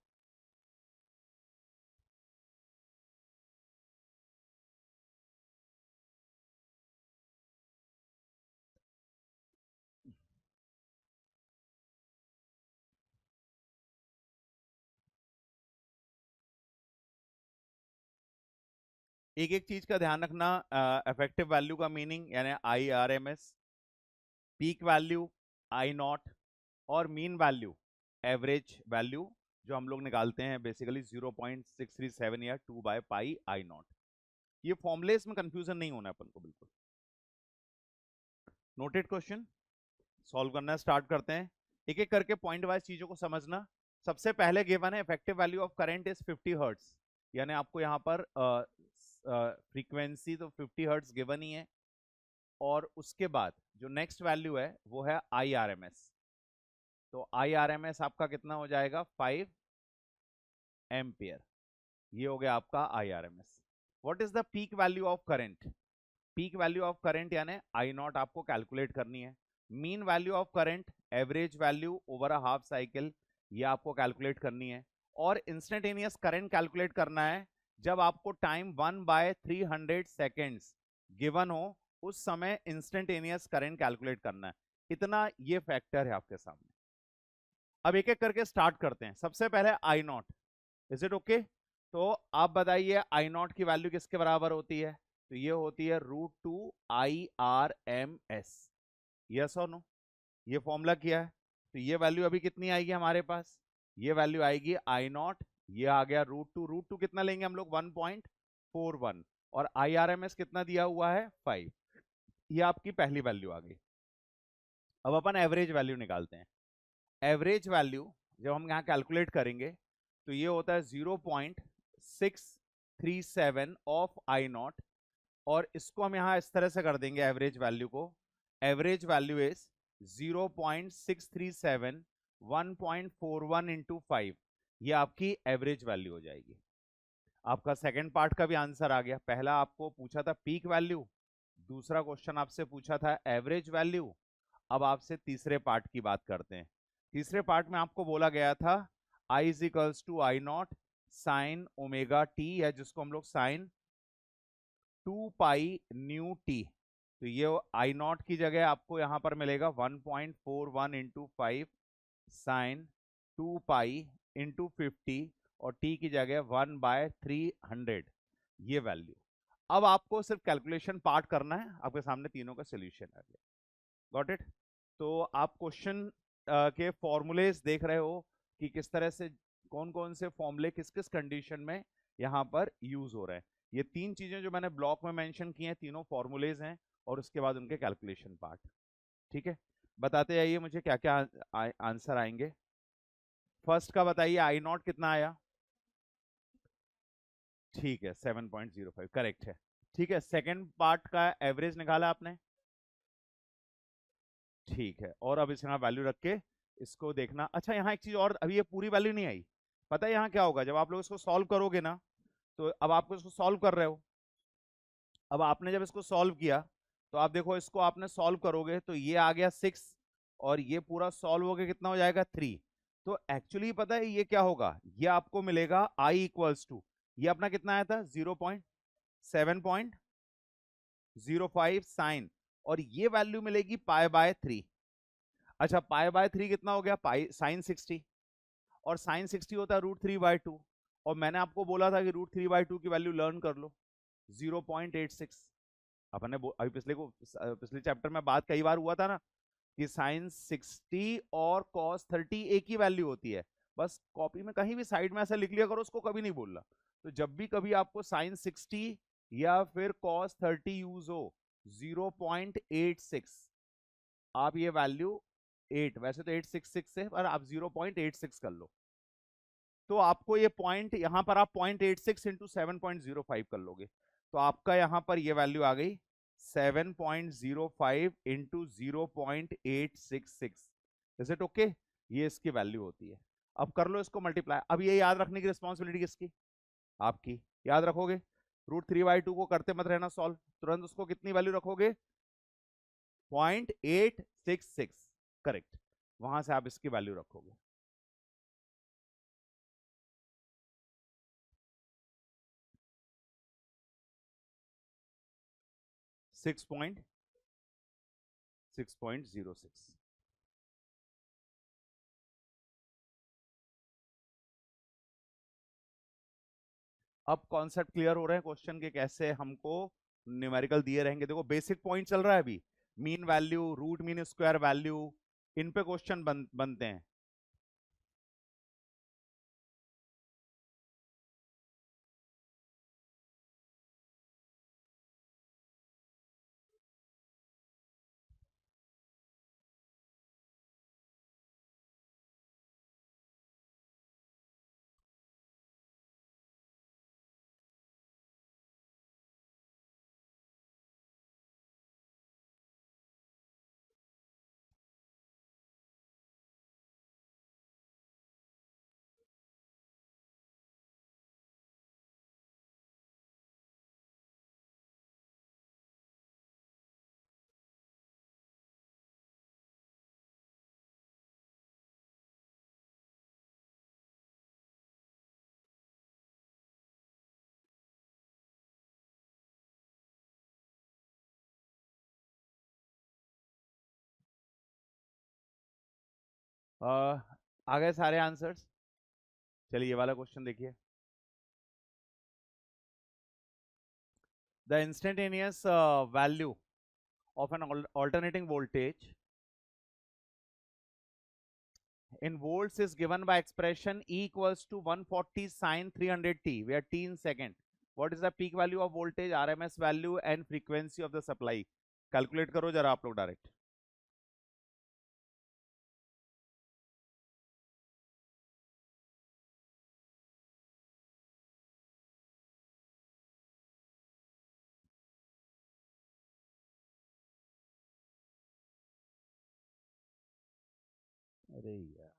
एक एक चीज का ध्यान रखना, effective value का meaning यानी IRMS, peak value I0, और मीन वैल्यू एवरेज वैल्यू जो हम लोग निकालते हैं बेसिकली 0.637 या 2 बाय पाई I0। ये फॉर्मुलेस में कंफ्यूजन नहीं होना अपन को बिल्कुल। नोटेड क्वेश्चन, सॉल्व करना स्टार्ट करते हैं, एक एक करके पॉइंट वाइज चीजों को समझना। सबसे पहले गिवन है effective value of current is 50 hertz, यानी आपको यहाँ पर फ्रीक्वेंसी तो 50 हर्ट्ज गिवन ही है, और उसके बाद जो नेक्स्ट वैल्यू है वो है IRMS। तो IRMS आपका कितना हो जाएगा, 5 एम्पियर, ये हो गया आपका IRMS। What is the peak value of current, peak value of current यानी I0 आपको कैलकुलेट करनी है। Mean value of current, average value over a half cycle, ये आपको कैलकुलेट करनी है। और इंस्टेंटेनियस करंट कैलकुलेट करना है जब आपको टाइम 1/300 सेकेंड्स गिवन हो, उस समय इंस्टेंटेनियस करंट कैलकुलेट करना है। इतना ये फैक्टर है आपके सामने। अब एक एक करके स्टार्ट करते हैं। सबसे पहले I0, इज इट ओके? तो आप बताइए I0 की वैल्यू किसके बराबर होती है? तो ये होती है √2 IRMS। यस और नो? ये फॉर्मूला किया है, तो ये वैल्यू अभी कितनी आएगी हमारे पास, ये वैल्यू आएगी I0, ये आ गया √2, √2 कितना लेंगे हम लोग, 1.41, और IRMS कितना दिया हुआ है, 5। ये आपकी पहली वैल्यू आ गई। अब अपन एवरेज वैल्यू निकालते हैं। एवरेज वैल्यू जब हम यहाँ कैलकुलेट करेंगे तो ये होता है 0.637 ऑफ I0, और इसको हम यहाँ इस तरह से कर देंगे एवरेज वैल्यू को। एवरेज वैल्यू इज 0.637 1.41 इंटू 5, ये आपकी एवरेज वैल्यू हो जाएगी। आपका सेकंड पार्ट का भी आंसर आ गया। पहला आपको पूछा था पीक वैल्यू, दूसरा क्वेश्चन आपसे पूछा था एवरेज वैल्यू। अब आपसे तीसरे पार्ट की बात करते हैं। तीसरे पार्ट में आपको बोला गया था I is equals to I0 sine omega t, या जिसको हम लोग साइन 2 पाई न्यू टी। तो ये I0 की जगह आपको यहां पर मिलेगा 1.41 इंटू 5 साइन 2 पाई इंटू 50, और टी की जगह 1/300। ये वैल्यू। अब आपको सिर्फ कैलकुलेशन पार्ट करना है, आपके सामने तीनों का सोल्यूशन है। Got it? तो आप क्वेश्चन के फॉर्मूलेज देख रहे हो कि किस तरह से कौन कौन से फॉर्मूले किस किस कंडीशन में यहाँ पर यूज हो रहे हैं। ये तीन चीजें जो मैंने ब्लॉक में मेंशन की हैं, तीनों फॉर्मूलेज हैं और उसके बाद उनके कैलकुलेशन पार्ट। ठीक है, बताते जाइए मुझे क्या क्या आंसर आएंगे। फर्स्ट का बताइए, आई नॉट कितना आया? ठीक है, 7.05 करेक्ट है। ठीक है, सेकंड पार्ट का एवरेज निकाला आपने? ठीक है, और अब इसमें वैल्यू रख के इसको देखना। अच्छा, यहाँ एक चीज और, अभी ये पूरी वैल्यू नहीं आई। पता है यहाँ क्या होगा, जब आप लोग इसको सॉल्व करोगे ना, तो अब आप इसको सॉल्व कर रहे हो, अब आपने जब इसको सॉल्व किया तो आप देखो, इसको आपने सॉल्व करोगे तो ये आ गया 6, और ये पूरा सॉल्व हो गया कितना हो जाएगा 3। तो एक्चुअली पता है ये क्या होगा, ये आपको मिलेगा आई इक्वल्स टू, ये अपना कितना आया था 0.7.05 साइन, और ये वैल्यू मिलेगी पाई बाय 3। अच्छा, पाई बाय 3 कितना हो गया, पाई साइन 60, और साइन 60 होता है √3/2, और मैंने आपको बोला था कि √3/2 की वैल्यू लर्न कर लो 0.86। अपने अभी पिछले चैप्टर में बात कई बार हुआ था ना कि साइन 60 और कॉस 30 एक ही वैल्यू होती है। बस कॉपी में कहीं भी साइड में ऐसा लिख लिया करो, उसको कभी नहीं बोलना। तो जब भी कभी आपको साइन 60 या फिर कॉस 30 यूज हो, 0.86, आप ये वैल्यू 8, वैसे तो 866 है पर आप 0.86 कर लो, तो आपको ये पॉइंट, यहां पर आप 0.86 इंटू 7.05 कर लोगे, तो आपका यहां पर ये वैल्यू आ गई 7.05 इंटू 0.866। Is it okay? ये इसकी वैल्यू होती है। अब कर लो इसको मल्टीप्लाई। अब ये याद रखने की रिस्पॉन्सिबिलिटी किसकी? आपकी। याद रखोगे, √3/2 को करते मत रहना सॉल्व, तुरंत उसको कितनी वैल्यू रखोगे, 0.866, करेक्ट, वहां से आप इसकी वैल्यू रखोगे। 6.06। अब कॉन्सेप्ट क्लियर हो रहे हैं क्वेश्चन के, कैसे हमको न्यूमेरिकल दिए रहेंगे। देखो बेसिक पॉइंट चल रहा है अभी, mean value, root mean square value, इन पे क्वेश्चन बनते हैं। आ गए सारे आंसर्स? चलिए ये वाला क्वेश्चन देखिए। The instantaneous value of an alternating voltage in volts is given by expression E equals to 140 sin 300t, where t in second. What is the peak value of voltage, RMS value and frequency of the supply? Calculate करो जरा आप लोग direct. अरे यार,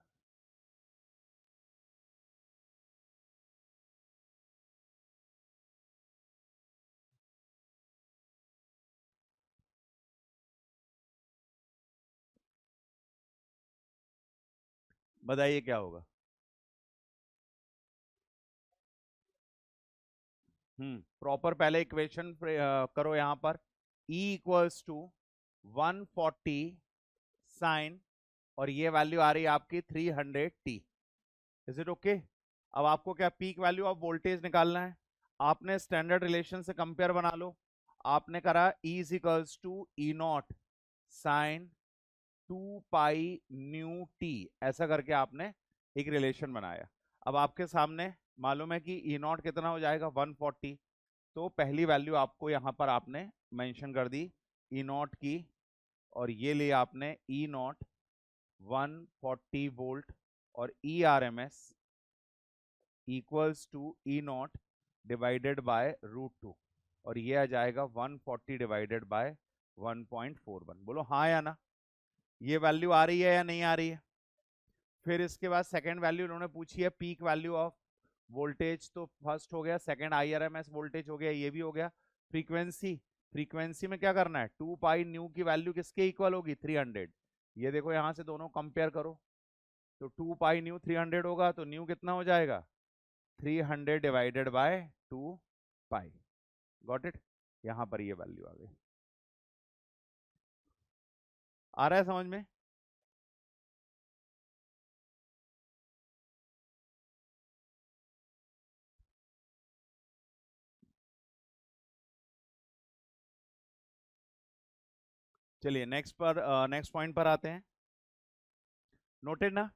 बताइए क्या होगा। Proper पहले इक्वेशन करो यहाँ पर। E इक्वल्स टू 140 साइन, और ये वैल्यू आ रही है आपकी 300t। Is it okay? अब आपको क्या पीक वैल्यू ऑफ वोल्टेज निकालना है। आपने स्टैंडर्ड रिलेशन से कंपेयर बना लो। आपने करा E is equals to E naught sine 2 pi nu t, ऐसा करके आपने एक रिलेशन बनाया। अब आपके सामने मालूम है कि ई नॉट कितना हो जाएगा 140, तो पहली वैल्यू आपको यहां पर आपने मेंशन कर दी ई नॉट की, और ये लिया आपने ई नॉट 140 वोल्ट, और E R M S equals to E naught divided by √2, और ये आ जाएगा 140 डिवाइडेड बाय 1.41। बोलो हाँ या ना, ये वैल्यू आ रही है या नहीं आ रही है। फिर इसके बाद सेकंड वैल्यू उन्होंने पूछी है पीक वैल्यू ऑफ वोल्टेज, तो फर्स्ट हो गया, सेकंड आईआरएमएस वोल्टेज हो गया, ये भी हो गया। फ्रीक्वेंसी, फ्रीक्वेंसी में क्या करना है, 2 पाई न्यू की वैल्यू किसके इक्वल होगी 300। ये देखो यहां से दोनों कंपेयर करो, तो 2 पाई न्यू 300 होगा, तो न्यू कितना हो जाएगा 300 divided by 2 pi. Got it, यहां पर ये वैल्यू आ गई। आ रहा है समझ में। चलिए नेक्स्ट पॉइंट पर आते हैं। नोटेड ना।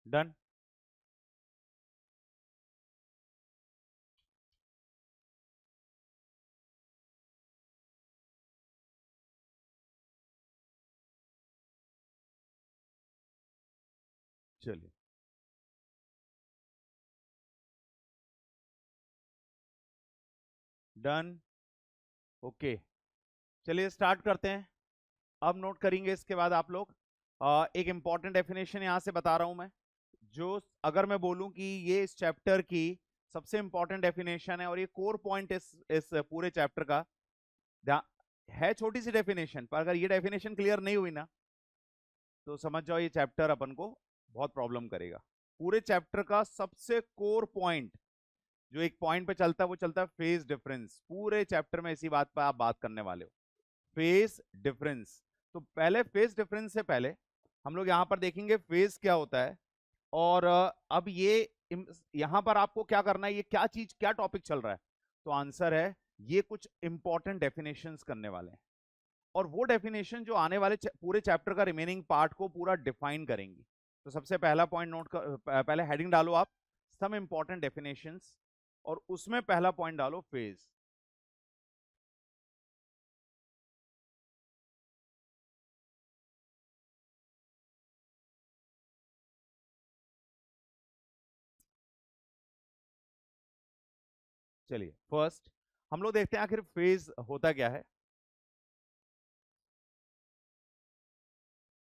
डन। चलिए डन। ओके, चलिए स्टार्ट करते हैं। अब नोट करेंगे इसके बाद आप लोग एक इंपॉर्टेंट डेफिनेशन यहां से बता रहा हूं मैं, जो अगर मैं बोलूं कि ये इस चैप्टर की सबसे इंपॉर्टेंट डेफिनेशन है और ये कोर पॉइंट इस पूरे चैप्टर का है। छोटी सी डेफिनेशन पर अगर ये डेफिनेशन क्लियर नहीं हुई ना, तो समझ जाओ ये चैप्टर अपन को बहुत प्रॉब्लम करेगा। पूरे चैप्टर का सबसे कोर पॉइंट जो एक पॉइंट पे चलता है वो चलता है फेज डिफरेंस। पूरे चैप्टर में इसी बात पर आप बात करने वाले हो, फेज डिफरेंस। तो पहले फेज डिफरेंस से पहले हम लोग यहां पर देखेंगे फेज क्या होता है, और अब ये यहां पर आपको क्या करना है, ये क्या चीज क्या टॉपिक चल रहा है। तो आंसर है ये कुछ इंपॉर्टेंट डेफिनेशंस करने वाले हैं, और वो डेफिनेशन जो आने वाले पूरे चैप्टर का रिमेनिंग पार्ट को पूरा डिफाइन करेंगी। तो सबसे पहला पॉइंट नोट कर, पहले हेडिंग डालो आप सम इंपॉर्टेंट डेफिनेशंस, और उसमें पहला पॉइंट डालो फेज। चलिए फर्स्ट हम लोग देखते हैं आखिर फेज होता क्या है।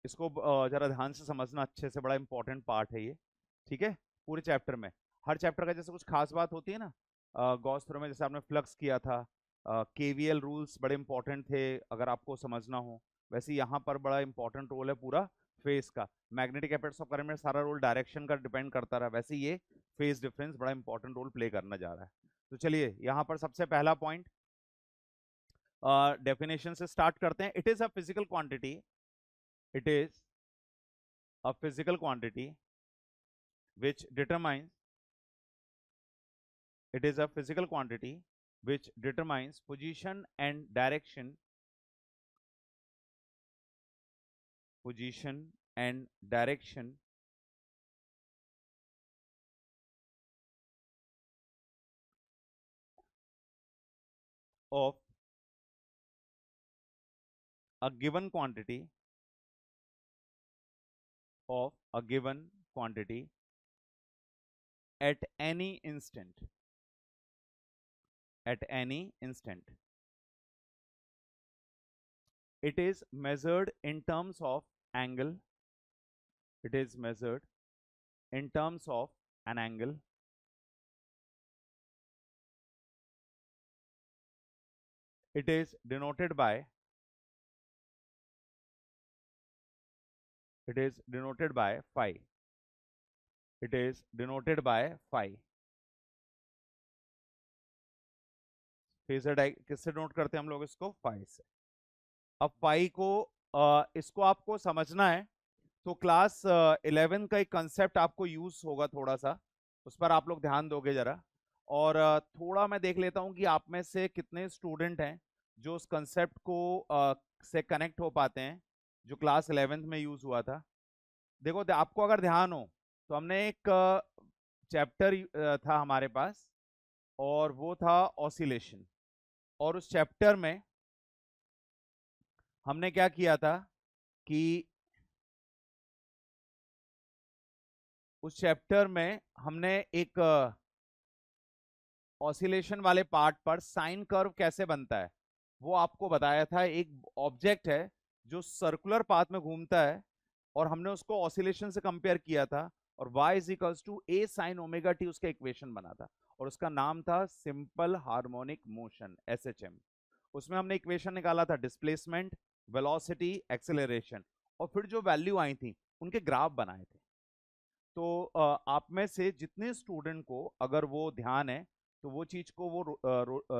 इसको जरा ध्यान से समझना अच्छे से, बड़ा इंपॉर्टेंट पार्ट है ये, ठीक है। पूरे चैप्टर में हर चैप्टर का जैसे कुछ खास बात होती है ना, गॉस थ्योरम में जैसे आपने फ्लक्स किया था, केवीएल रूल्स बड़े इंपॉर्टेंट थे अगर आपको समझना हो, वैसे यहाँ पर बड़ा इंपॉर्टेंट रोल है पूरा फेज का। मैग्नेटिक एपेक्स ऑफ करंट में सारा रोल डायरेक्शन का डिपेंड करता रहा, वैसे ये फेज डिफरेंस बड़ा इंपॉर्टेंट रोल प्ले करना जा रहा है। तो चलिए यहाँ पर सबसे पहला पॉइंट डेफिनेशन से स्टार्ट करते हैं। It is a physical quantity, it is a physical quantity which determines, it is a physical quantity which determines position and direction, position and direction of a given quantity, of a given quantity at any instant, at any instant. It is measured in terms of angle, it is measured in terms of an angle, it is denoted by phi. It is denoted by phi. Phasor डाय किससे note करते हैं हम लोग इसको? Phi से। अब phi को इसको आपको समझना है तो क्लास 11 का एक कंसेप्ट आपको यूज होगा थोड़ा सा, उस पर आप लोग ध्यान दोगे जरा। और थोड़ा मैं देख लेता हूं कि आप में से कितने स्टूडेंट हैं जो उस कंसेप्ट को से कनेक्ट हो पाते हैं जो क्लास 11th में यूज हुआ था। देखो आपको अगर ध्यान हो तो हमने एक चैप्टर था हमारे पास और वो था ऑसिलेशन। और उस चैप्टर में हमने क्या किया था कि उस चैप्टर में हमने एक ऑसिलेशन वाले पार्ट पर साइन कर्व कैसे बनता है वो आपको बताया था। एक ऑब्जेक्ट है जो सर्कुलर पाथ में घूमता है और हमने उसको ऑसिलेशन से कंपेयर किया था और y is equals to a sin omega t उसका इक्वेशन बना था और उसका नाम था सिंपल हार्मोनिक मोशन SHM। उसमें हमने इक्वेशन निकाला था डिस्प्लेसमेंट, वेलोसिटी, एक्सेलरेशन और फिर जो वैल्यू आई थी उनके ग्राफ बनाए थे। तो आप में से जितने स्टूडेंट को अगर वो ध्यान है तो वो चीज को वो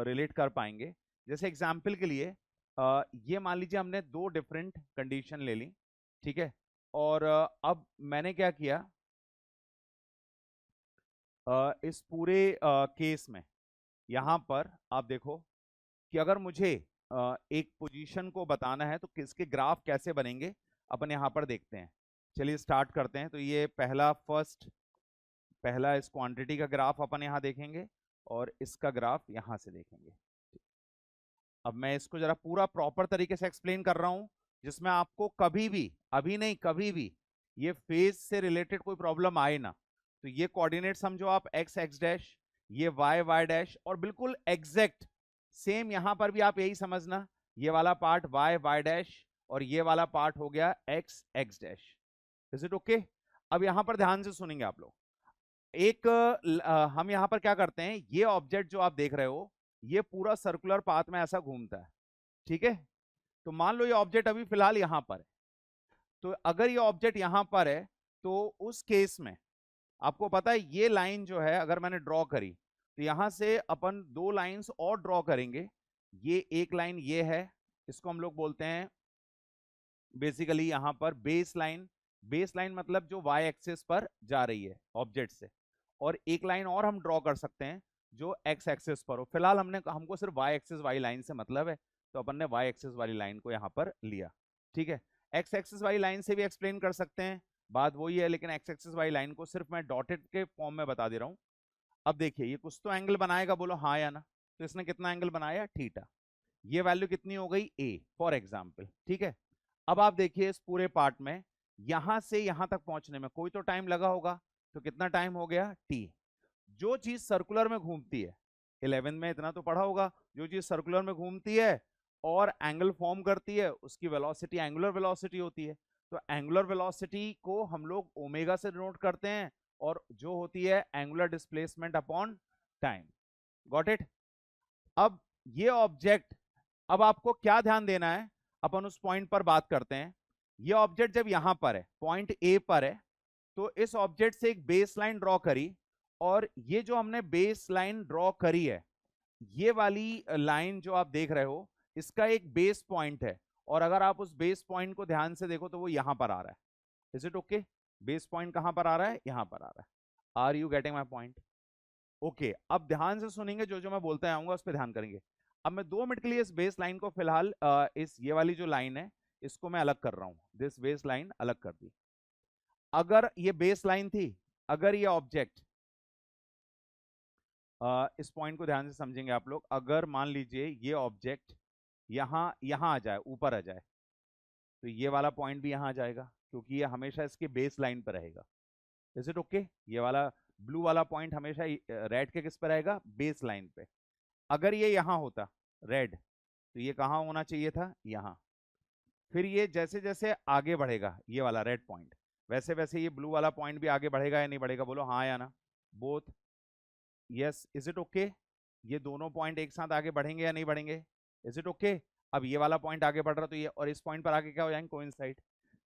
रिलेट कर पाएंगे। जैसे एग्जाम्पल के लिए ये मान लीजिए हमने दो डिफरेंट कंडीशन ले ली, ठीक है। और अब मैंने क्या किया इस पूरे केस में यहां पर आप देखो कि अगर मुझे एक पोजीशन को बताना है तो किसके ग्राफ कैसे बनेंगे अपन यहां पर देखते हैं। चलिए स्टार्ट करते हैं। तो ये पहला इस क्वांटिटी का ग्राफ अपन यहां देखेंगे और इसका ग्राफ यहां से देखेंगे। अब मैं इसको जरा पूरा प्रॉपर तरीके से एक्सप्लेन कर रहा हूं जिसमें आपको कभी भी, अभी नहीं कभी भी, ये फेज से रिलेटेड कोई प्रॉब्लम आए ना। तो ये कोऑर्डिनेट समझो आप एक्स एक्स डैश, ये वाई वाई डैश और बिल्कुल एग्जैक्ट सेम यहां पर भी आप यही समझना, ये वाला पार्ट वाई वाई डैश और ये वाला पार्ट हो गया x x dash. Is it okay? अब यहां पर ध्यान से सुनेंगे आप लोग। एक हम यहां पर क्या करते हैं, ये ऑब्जेक्ट जो आप देख रहे हो ये पूरा सर्कुलर पाथ में ऐसा घूमता है, ठीक है। तो मान लो ये ऑब्जेक्ट अभी फिलहाल यहां पर है। तो अगर ये ऑब्जेक्ट यहां पर है तो उस केस में आपको पता है ये लाइन जो है अगर मैंने ड्रॉ करी तो यहां से अपन दो लाइंस और ड्रॉ करेंगे। ये एक लाइन ये है, इसको हम लोग बोलते हैं बेसिकली यहां पर बेस लाइन। बेस लाइन मतलब जो वाई एक्सिस पर जा रही है ऑब्जेक्ट से। और एक लाइन और हम ड्रॉ कर सकते हैं जो एक्स एक्सिस पर हो। फिलहाल हमको सिर्फ वाई एक्सिस वाली लाइन से मतलब है तो अपन ने वाई एक्सिस वाली लाइन को यहाँ पर लिया, ठीक है। एक्स एक्सिस वाली लाइन से भी एक्सप्लेन कर सकते हैं, बात वही है, लेकिन एक्स एक्सिस वाली लाइन को सिर्फ मैं डॉटेड के फॉर्म में बता दे रहा हूँ। अब देखिए ये कुछ तो एंगल बनाएगा, बोलो हाँ या ना। तो इसने कितना एंगल बनाया? थीटा। ये वैल्यू कितनी हो गई? ए फॉर एग्जाम्पल, ठीक है। अब आप देखिए इस पूरे पार्ट में यहां से यहां तक पहुंचने में कोई तो टाइम लगा होगा, तो कितना टाइम हो गया? टी। जो चीज सर्कुलर में घूमती है, 11 में इतना तो पढ़ा होगा, जो चीज सर्कुलर में घूमती है और एंगल फॉर्म करती है उसकी वेलोसिटी एंगुलर वेलोसिटी होती है। तो एंगुलर वेलोसिटी को हम लोग ओमेगा से डिनोट करते हैं और जो होती है angular displacement upon time. Got it? अब ये ऑब्जेक्ट, अब आपको क्या ध्यान देना है, अपन उस पॉइंट पर बात करते हैं। ये ऑब्जेक्ट जब यहां पर है, पॉइंट ए पर है, तो इस ऑब्जेक्ट से एक बेस लाइन ड्रॉ करी और ये जो हमने बेस लाइन ड्रॉ करी है, ये वाली लाइन जो आप देख रहे हो इसका एक बेस पॉइंट है। और अगर आप उस बेस पॉइंट को ध्यान से देखो तो वो यहां पर आ रहा है। Is it okay? Base point कहां पर आ रहा है? यहां पर आ रहा है। Are you getting my point? Okay, अब ध्यान से सुनेंगे, जो जो मैं बोलते आऊंगा उस पर ध्यान करेंगे। अब मैं 2 मिनट के लिए इस बेस लाइन को फिलहाल इस ये वाली जो लाइन है इसको मैं अलग कर रहा हूं। दिस बेस लाइन अलग कर दी। अगर ये बेस लाइन थी, अगर ये ऑब्जेक्ट, इस पॉइंट को ध्यान से समझेंगे आप लोग, अगर मान लीजिए ये ऑब्जेक्ट यहां यहां आ जाए, ऊपर आ जाए, तो ये वाला पॉइंट भी यहां आ जाएगा क्योंकि ये हमेशा इसके बेस लाइन पर रहेगा। Is it okay? ये वाला ब्लू वाला पॉइंट हमेशा रेड के किस पर रहेगा? बेस लाइन पे। अगर ये यहां होता रेड, तो ये कहां होना चाहिए था? यहां। फिर ये जैसे जैसे आगे बढ़ेगा ये वाला रेड पॉइंट, वैसे वैसे ये ब्लू वाला पॉइंट भी आगे बढ़ेगा या नहीं बढ़ेगा? बोलो हाँ या ना। Both. Yes. Is it okay? ये दोनों पॉइंट एक साथ आगे बढ़ेंगे या नहीं बढ़ेंगे? Is it okay? अब ये वाला पॉइंट आगे बढ़ रहा तो ये और इस पॉइंट पर आगे क्या हो जाएंगे? कोइंसाइड।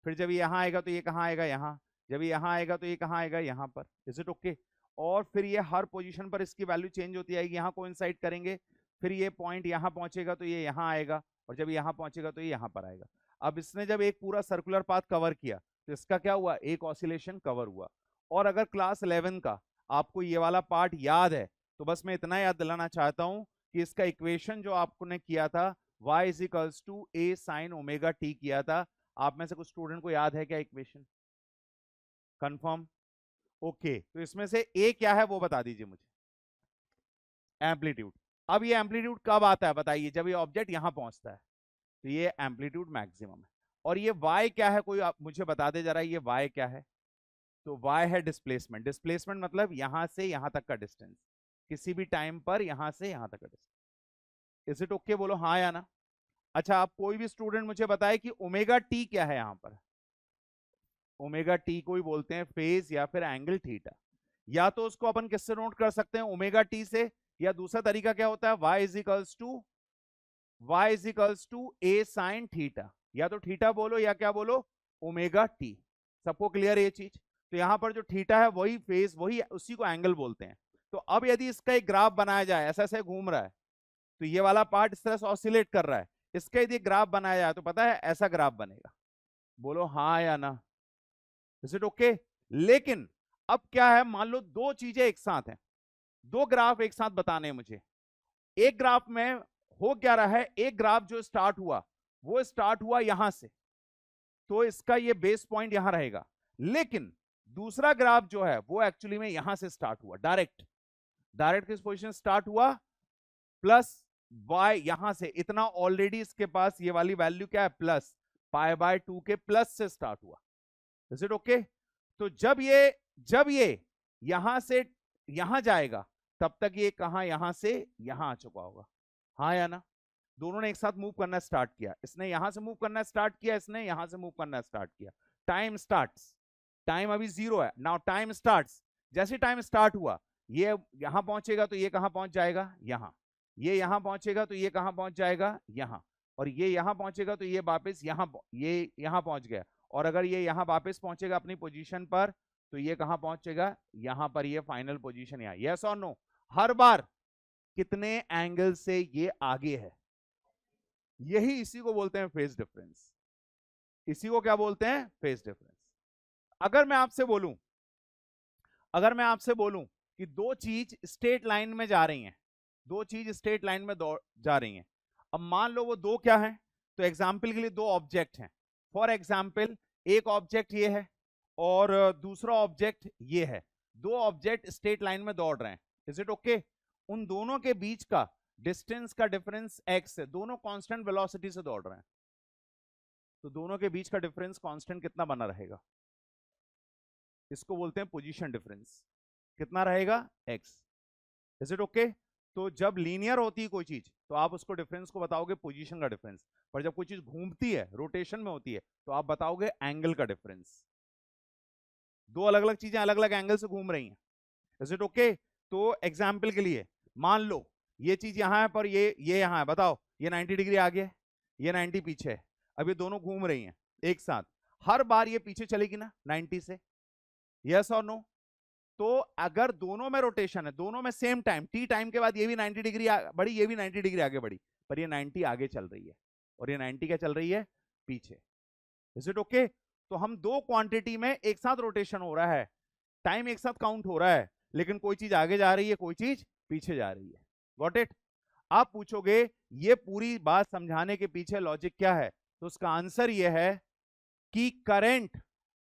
फिर जब ये यहाँ आएगा तो ये कहाँ आएगा? यहाँ। जब ये यहाँ आएगा तो ये कहाँ आएगा? यहाँ पर। Is it okay? और फिर ये हर पोजीशन पर इसकी वैल्यू चेंज होती आएगी, यहाँ कोइंसाइड करेंगे। फिर ये पॉइंट यहाँ पहुंचेगा तो ये यहाँ आएगा, और जब यहाँ पहुंचेगा तो ये यहाँ पर आएगा। अब इसने जब एक पूरा सर्कुलर पाथ कवर किया तो इसका क्या हुआ? एक ऑसिलेशन कवर हुआ। और अगर क्लास 11 का आपको ये वाला पार्ट याद है तो बस मैं इतना याद दिलाना चाहता हूं कि इसका इक्वेशन जो आपने किया था y is equals to a sine omega t किया था। आप में से कुछ स्टूडेंट को याद है क्या इक्वेशन? कंफर्म? ओके, तो इसमें से ए क्या है वो बता दीजिए मुझे। एम्पलीट्यूड। अब ये एम्पलीट्यूड कब आता है बताइए? जब ये ऑब्जेक्ट यहां पहुंचता है तो ये एम्पलीट्यूड मैक्सिमम है। और ये y क्या है? कोई आप मुझे बता दे जरा, ये y क्या है? तो y है डिस्प्लेसमेंट। डिस्प्लेसमेंट मतलब यहां से यहां तक का डिस्टेंस, किसी भी टाइम पर यहां से यहां तक का डिस्टेंस। Is it okay? बोलो हाँ या ना। अच्छा, आप कोई भी स्टूडेंट मुझे बताए कि ओमेगा टी क्या है? यहां पर ओमेगा टी कोई बोलते हैं फेज या फिर एंगल थीटा। या तो उसको अपन किससे नोट कर सकते हैं? ओमेगा टी से। या दूसरा तरीका क्या होता है? y is equals to a sine theta. या तो थीटा बोलो या क्या बोलो? Omega T. सबको क्लियर है ये चीज? तो यहां पर जो थीटा है वही फेज, वही उसी को एंगल बोलते हैं। तो अब यदि इसका एक ग्राफ बनाया जाए, ऐसा ऐसे घूम रहा है तो ये वाला पार्ट इस तरह से ऑसिलेट कर रहा है, इसका यदि ग्राफ बनाया जाए तो पता है ऐसा ग्राफ बनेगा। बोलो हाँ या ना। Is it okay? लेकिन अब क्या है, मान लो दो चीजें एक साथ हैं, दो ग्राफ एक साथ बताने हैं मुझे। एक ग्राफ में हो क्या रहा है, एक ग्राफ जो स्टार्ट हुआ वो स्टार्ट हुआ यहां से, तो इसका ये बेस पॉइंट यहां रहेगा। लेकिन दूसरा ग्राफ जो है वो एक्चुअली में यहां से स्टार्ट हुआ, डायरेक्ट डायरेक्ट किस पोजीशन स्टार्ट हुआ? प्लस y यहां से इतना, ऑलरेडी इसके पास ये वाली वैल्यू क्या है? प्लस π/2 के प्लस से स्टार्ट हुआ। Is it okay? तो जब ये यहां से यहां जाएगा तब तक ये कहां? यहां से यहां आ चुका होगा। हाँ या ना? दोनों ने एक साथ मूव करना स्टार्ट किया। इसने यहां से मूव करना स्टार्ट किया, इसने यहां से मूव करना स्टार्ट किया। टाइम स्टार्ट्स, टाइम अभी 0 है। नाउ टाइम स्टार्ट्स, जैसे टाइम स्टार्ट हुआ ये यहां पहुंचेगा तो ये कहां पहुंच जाएगा? यहां। ये यहां पहुंचेगा तो ये कहां पहुंच जाएगा? यहां। और ये यहां पहुंचेगा तो ये वापस यहां, ये यहां पहुंच गया। और अगर ये यहां वापस पहुंचेगा अपनी पोजीशन पर तो ये कहां पहुंचेगा? यहां पर। ये फाइनल पोजीशन यहां। यस और नो? हर बार कितने एंगल से ये आगे है? यही, इसी को बोलते हैं फेज डिफरेंस। इसी को क्या बोलते हैं? Phase difference. अगर मैं आपसे बोलूं, अगर मैं आपसे बोलूं कि दो चीज स्ट्रेट लाइन में जा रही हैं, दो चीज स्ट्रेट लाइन में जा रही हैं, अब मान लो वो दो क्या हैं? तो एग्जाम्पल के लिए दो ऑब्जेक्ट हैं। फॉर एग्जाम्पल एक ऑब्जेक्ट ये है और दूसरा ऑब्जेक्ट ये है। दो ऑब्जेक्ट स्ट्रेट लाइन में दौड़ रहे हैं। Is it okay? उन दोनों के बीच का डिस्टेंस का डिफरेंस x है। दोनों कांस्टेंट वेलोसिटी से दौड़ रहे हैं, तो दोनों के बीच का डिफरेंस कांस्टेंट कितना बना रहेगा? इसको बोलते हैं पोजीशन डिफरेंस। कितना रहेगा? x। Is it okay? तो जब लीनियर होती है कोई चीज तो आप उसको डिफरेंस को बताओगे पोजीशन का डिफरेंस, पर जब कोई चीज घूमती है, रोटेशन में होती है, तो आप बताओगे एंगल का डिफरेंस। दो अलग अलग चीजें अलग अलग एंगल से घूम रही हैं। Is it okay? तो एग्जाम्पल के लिए मान लो ये चीज यहां है पर ये यहां है। बताओ, ये 90 डिग्री आगे है, ये 90 पीछे है। अब ये दोनों घूम रही हैं एक साथ, हर बार ये पीछे चलेगी ना 90 से? यस और नो? तो अगर दोनों में रोटेशन है, दोनों में सेम टाइम टी टाइम के बाद ये भी 90 डिग्री बढ़ी, ये भी 90 डिग्री आगे बढ़ी, पर ये 90 आगे चल रही है और ये 90 क्या चल रही है? पीछे। Is it okay? तो हम दो क्वांटिटी में एक साथ रोटेशन हो रहा है, टाइम एक साथ काउंट हो रहा है, लेकिन कोई चीज आगे जा रही है, कोई चीज पीछे जा रही है। Got it? आप पूछोगे ये पूरी बात समझाने के पीछे लॉजिक क्या है, तो उसका आंसर ये है कि करंट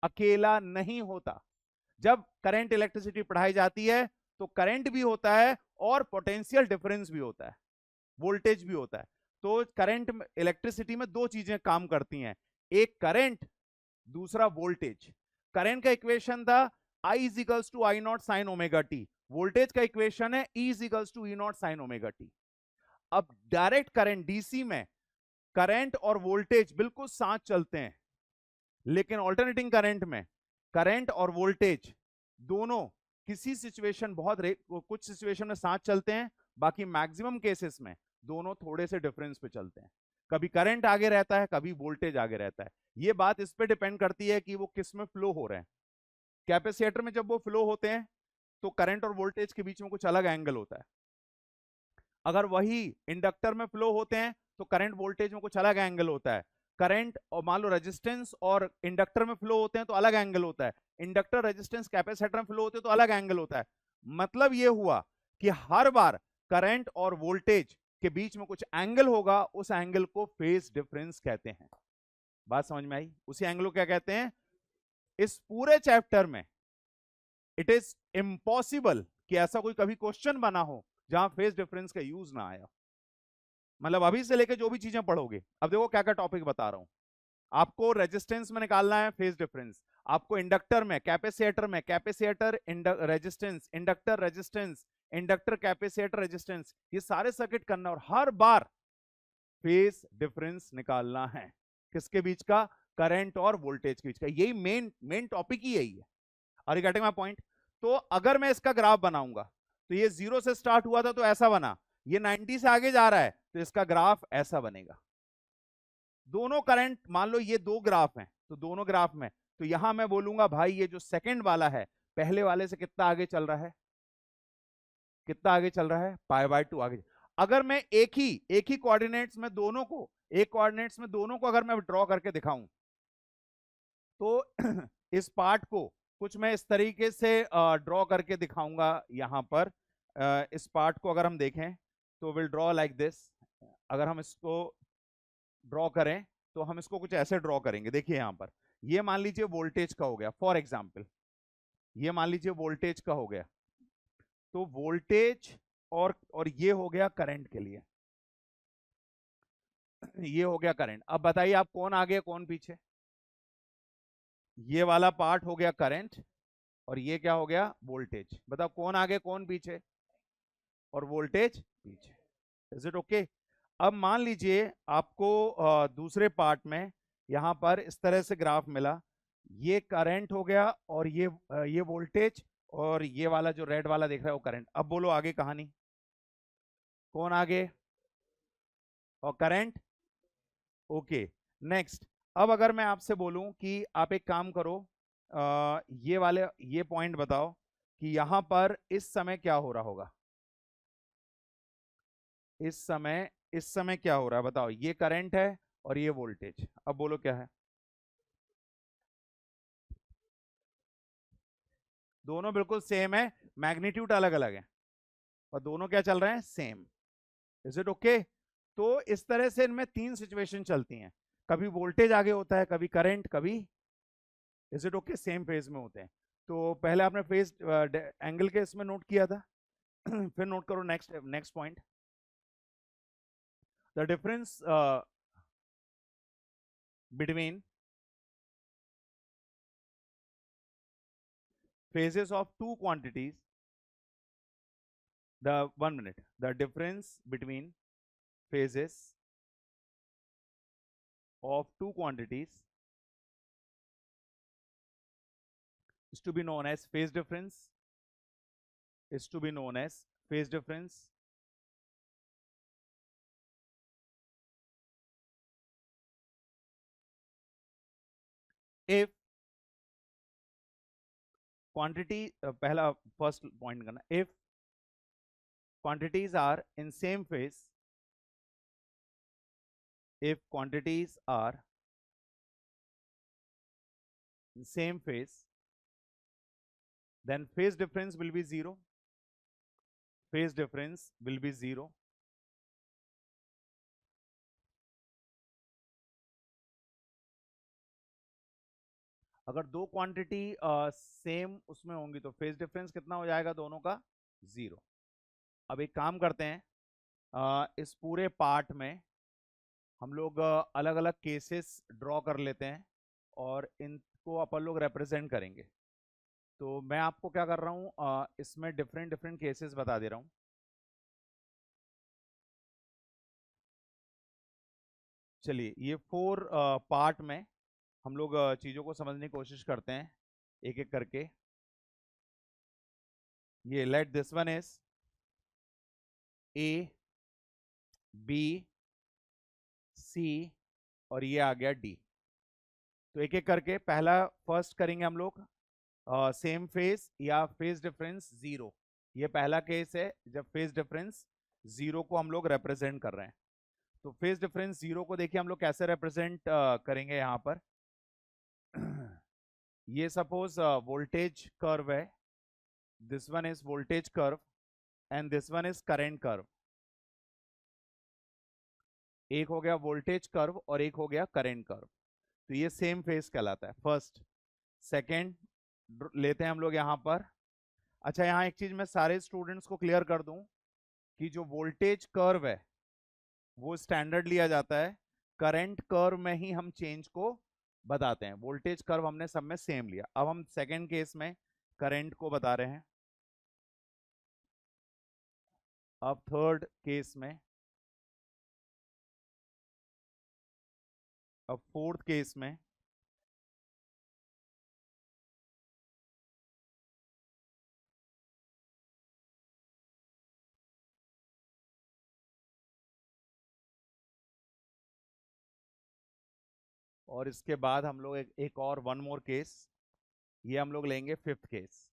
अकेला नहीं होता। जब करंट इलेक्ट्रिसिटी पढ़ाई जाती है तो करंट भी होता है और पोटेंशियल डिफरेंस भी होता है, वोल्टेज भी होता है। तो करंट इलेक्ट्रिसिटी में दो चीजें काम करती हैं, एक करंट, दूसरा वोल्टेज। करंट का इक्वेशन था I is equals to I naught sine omega t, voltage का इक्वेशन है E is equals to E naught sine omega t. अब डायरेक्ट करंट डीसी में करंट और वोल्टेज बिल्कुल साथ चलते हैं, लेकिन ऑल्टरनेटिंग करंट में करंट और वोल्टेज दोनों किसी सिचुएशन, कुछ सिचुएशन में साथ चलते हैं, बाकी मैक्सिमम केसेस में दोनों थोड़े से डिफरेंस पे चलते हैं। कभी करंट आगे रहता है, कभी वोल्टेज आगे रहता है। ये बात इस पे डिपेंड करती है कि वो किस में फ्लो हो रहे हैं। कैपेसिटर में जब वो फ्लो होते हैं तो करंट और वोल्टेज के बीच में कुछ अलग एंगल होता है। अगर वही इंडक्टर में फ्लो होते हैं तो करंट वोल्टेज में कुछ अलग एंगल होता है। करंट और मान लो रेजिस्टेंस और इंडक्टर में फ्लो होते हैं तो अलग एंगल होता है। इंडक्टर रेजिस्टेंस कैपेसिटर में फ्लो होते हैं तो अलग एंगल होता है। मतलब ये हुआ कि हर बार करंट और वोल्टेज के बीच में कुछ एंगल होगा, उस एंगल को फेज डिफरेंस कहते हैं। बात समझ में आई? उसी एंगल को क्या कहते हैं? इस पूरे चैप्टर में इट इज इम्पॉसिबल कि ऐसा कोई कभी क्वेश्चन बना हो जहां फेज डिफरेंस का यूज ना आया। मतलब अभी से लेके जो भी चीजें पढ़ोगे, अब देखो क्या क्या टॉपिक बता रहा हूं। आपको रेजिस्टेंस में निकालना है फेज डिफरेंस, आपको इंडक्टर में, capacitor resistance, inductor resistance, inductor capacitor resistance, ये सारे सर्किट करना और हर बार फेज डिफरेंस निकालना है। किसके बीच का? करंट और वोल्टेज के बीच का। यही मेन टॉपिक ही यही है। और यू गेटिंग माय पॉइंट? तो अगर मैं इसका ग्राफ बनाऊंगा तो ये 0 से स्टार्ट हुआ था तो ऐसा बना, ये 90 से आगे जा रहा है तो इसका ग्राफ ऐसा बनेगा। दोनों करंट, मान लो ये दो ग्राफ हैं तो दोनों ग्राफ में, तो यहां मैं बोलूंगा भाई ये जो सेकंड वाला है पहले वाले से कितना आगे चल रहा है? कितना आगे चल रहा है? π/2 आगे। अगर मैं एक ही कोऑर्डिनेट्स में दोनों को, एक कोऑर्डिनेट्स में दोनों को अगर मैं ड्रॉ करके दिखाऊं तो इस पार्ट को कुछ मैं इस तरीके से ड्रॉ करके दिखाऊंगा यहां पर। इस पार्ट को अगर हम देखें तो विल ड्रॉ लाइक दिस। अगर हम इसको ड्रॉ करें तो हम इसको कुछ ऐसे ड्रॉ करेंगे। देखिए यहां पर, ये मान लीजिए वोल्टेज का हो गया फॉर एग्जाम्पल, ये मान लीजिए वोल्टेज का हो गया, तो वोल्टेज और ये हो गया करंट के लिए, ये हो गया करंट। अब बताइए आप कौन आगे कौन पीछे? ये वाला पार्ट हो गया करंट और ये क्या हो गया? वोल्टेज। बताओ कौन आगे कौन पीछे? और वोल्टेज पीछे। Is it okay? अब मान लीजिए आपको दूसरे पार्ट में यहां पर इस तरह से ग्राफ मिला, ये करंट हो गया और ये वोल्टेज, और ये वाला जो रेड वाला देख रहा है वो करंट। अब बोलो आगे कहानी, कौन आगे? और करंट। Okay, next. अब अगर मैं आपसे बोलूं कि आप एक काम करो, ये वाले ये पॉइंट बताओ कि यहां पर इस समय क्या हो रहा होगा? इस समय क्या हो रहा है बताओ? ये करंट है और ये वोल्टेज। अब बोलो क्या है? दोनों बिल्कुल सेम है, मैग्नीट्यूड अलग अलग है, और दोनों क्या चल रहे हैं? सेम। Is it okay? तो इस तरह से इनमें तीन सिचुएशन चलती हैं, कभी वोल्टेज आगे होता है, कभी करंट, कभी, is it okay, same phase में होते हैं। तो पहले आपने फेज एंगल के इसमें नोट किया था फिर नोट करो next next point, the difference between phases of two quantities, the 1 minute, the difference between phases of two quantities is to be known as phase difference, is to be known as phase difference. If quantity, पहला first point करना, if quantities are in same phase, if quantities are in same phase, then phase difference will be zero. Phase difference will be zero. अगर दो quantity same उसमें होंगी तो phase difference कितना हो जाएगा दोनों का? जीरो। अब एक काम करते हैं, इस पूरे पार्ट में हम लोग अलग अलग केसेस ड्रॉ कर लेते हैं और इनको अपन लोग रिप्रेजेंट करेंगे। तो मैं आपको क्या कर रहा हूँ, इसमें डिफरेंट डिफरेंट केसेस बता दे रहा हूँ। चलिए ये 4 पार्ट में हम लोग चीज़ों को समझने की कोशिश करते हैं एक एक करके। ये let this one is A, B, C, और ये आ गया डी। तो एक एक करके पहला फर्स्ट करेंगे हम लोग, सेम फेस या फेस डिफरेंस जीरो। ये पहला केस है जब फेस डिफरेंस जीरो को हम लोग रिप्रेजेंट कर रहे हैं। तो फेस डिफरेंस जीरो को देखिए हम लोग कैसे रिप्रेजेंट करेंगे यहाँ पर। ये सपोज वोल्टेज कर्व है, this one is voltage curve and this one is current curve. एक हो गया वोल्टेज कर्व और एक हो गया करंट कर्व। तो ये सेम फेस कहलाता है। फर्स्ट सेकंड लेते हैं हम लोग यहाँ पर। अच्छा, यहाँ एक चीज मैं सारे स्टूडेंट्स को क्लियर कर दूं कि जो वोल्टेज कर्व है वो स्टैंडर्ड लिया जाता है, करंट कर्व में ही हम चेंज को बताते हैं। वोल्टेज कर्व हमने सब में सेम लिया। अब हम सेकंड केस में करंट को बता रहे हैं। अब थर्ड केस में, अब फोर्थ केस में, और इसके बाद हम लोग एक और वन मोर केस, ये हम लोग लेंगे फिफ्थ केस।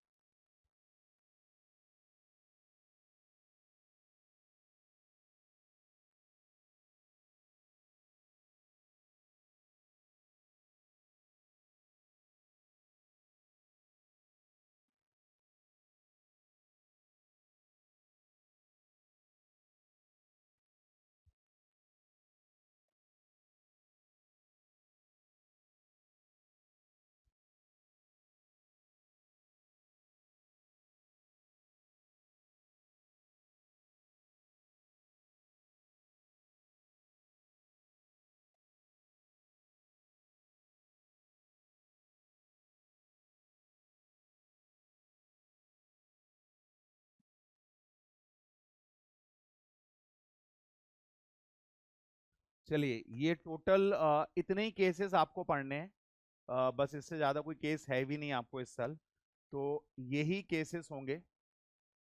चलिए, ये टोटल इतने ही केसेस आपको पढ़ने हैं। बस इससे ज्यादा कोई केस है भी नहीं आपको इस साल, तो यही केसेस होंगे।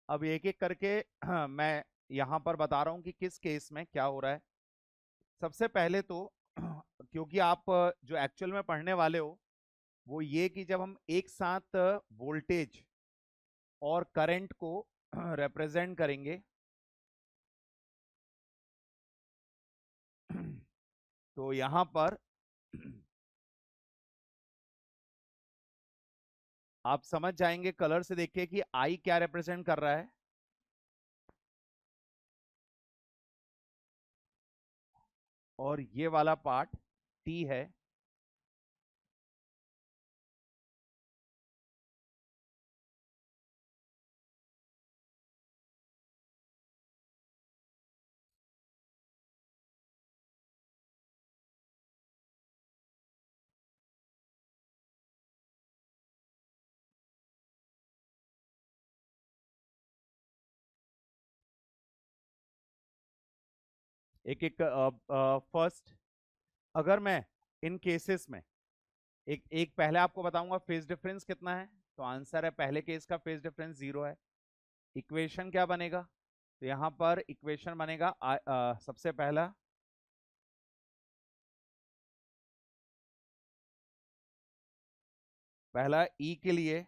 अब एक एक करके मैं यहाँ पर बता रहा हूँ कि किस केस में क्या हो रहा है। सबसे पहले तो क्योंकि आप जो एक्चुअल में पढ़ने वाले हो वो ये कि जब हम एक साथ वोल्टेज और करंट को रिप्रेजेंट करेंगे तो यहां पर आप समझ जाएंगे कलर से देखिए कि आई क्या रिप्रेजेंट कर रहा है। और ये वाला पार्ट टी है। एक एक फर्स्ट, अगर मैं इन केसेस में एक एक पहले आपको बताऊंगा फेज डिफरेंस कितना है, तो आंसर है पहले केस का फेज डिफरेंस जीरो है। इक्वेशन क्या बनेगा, तो यहां पर इक्वेशन बनेगा सबसे पहला ई के लिए,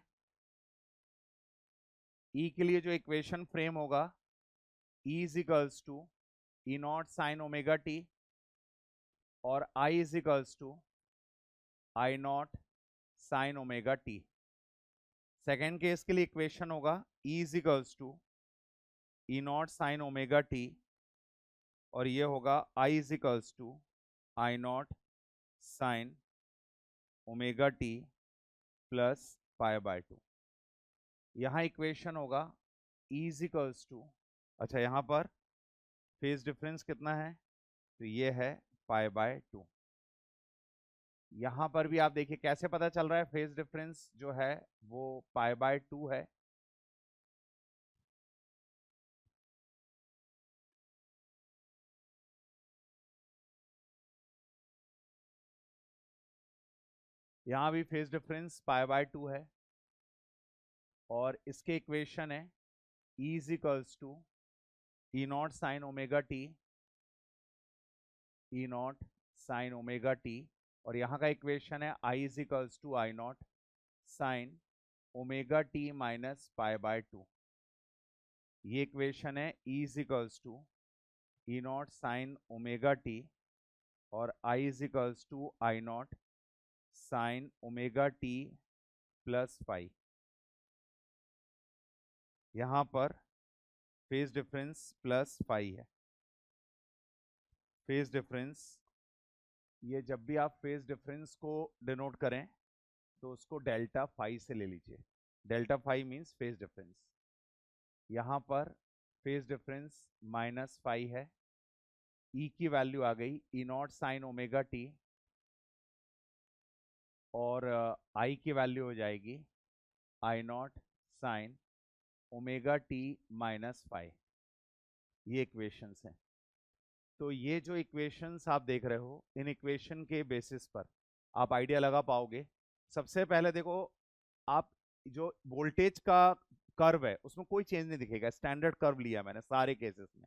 ई के लिए जो इक्वेशन फ्रेम होगा, E is equals to E naught sine omega T, और I is equals to I naught sine omega T. Second case के लिए इक्वेशन होगा E is equals to E naught sine omega T, और ये होगा I is equals to I naught sine omega T plus pi by two. यहाँ equation होगा E is equals to, अच्छा यहाँ पर फेज डिफरेंस कितना है, तो ये है पाई बाय टू। यहाँ पर भी आप देखिए कैसे पता चल रहा है फेज डिफरेंस जो है वो पाई बाय टू है। यहाँ भी phase difference pi by two है, और इसके इक्वेशन है E is equals to E naught sine omega T E naught sine omega T, और यहाँ का इक्वेशन है I is equals to I naught sine omega T minus pi by two. ये equation है E is equals to E naught sine omega T और I is equals to I naught sine omega T plus पाई। यहाँ पर phase difference plus pi है। Phase difference, ये जब भी आप फेज डिफरेंस को डिनोट करें तो उसको डेल्टा फाई से ले लीजिए। Delta phi means phase difference. यहाँ पर फेज डिफरेंस माइनस फाई है। ई की वैल्यू आ गई E naught sine omega T और आई की वैल्यू हो जाएगी I naught sine omega T minus phi. ये इक्वेशंस हैं। तो ये जो इक्वेशंस आप देख रहे हो, इन इक्वेशन के बेसिस पर आप आइडिया लगा पाओगे। सबसे पहले देखो, आप जो वोल्टेज का कर्व है उसमें कोई चेंज नहीं दिखेगा। स्टैंडर्ड कर्व लिया मैंने सारे केसेस में,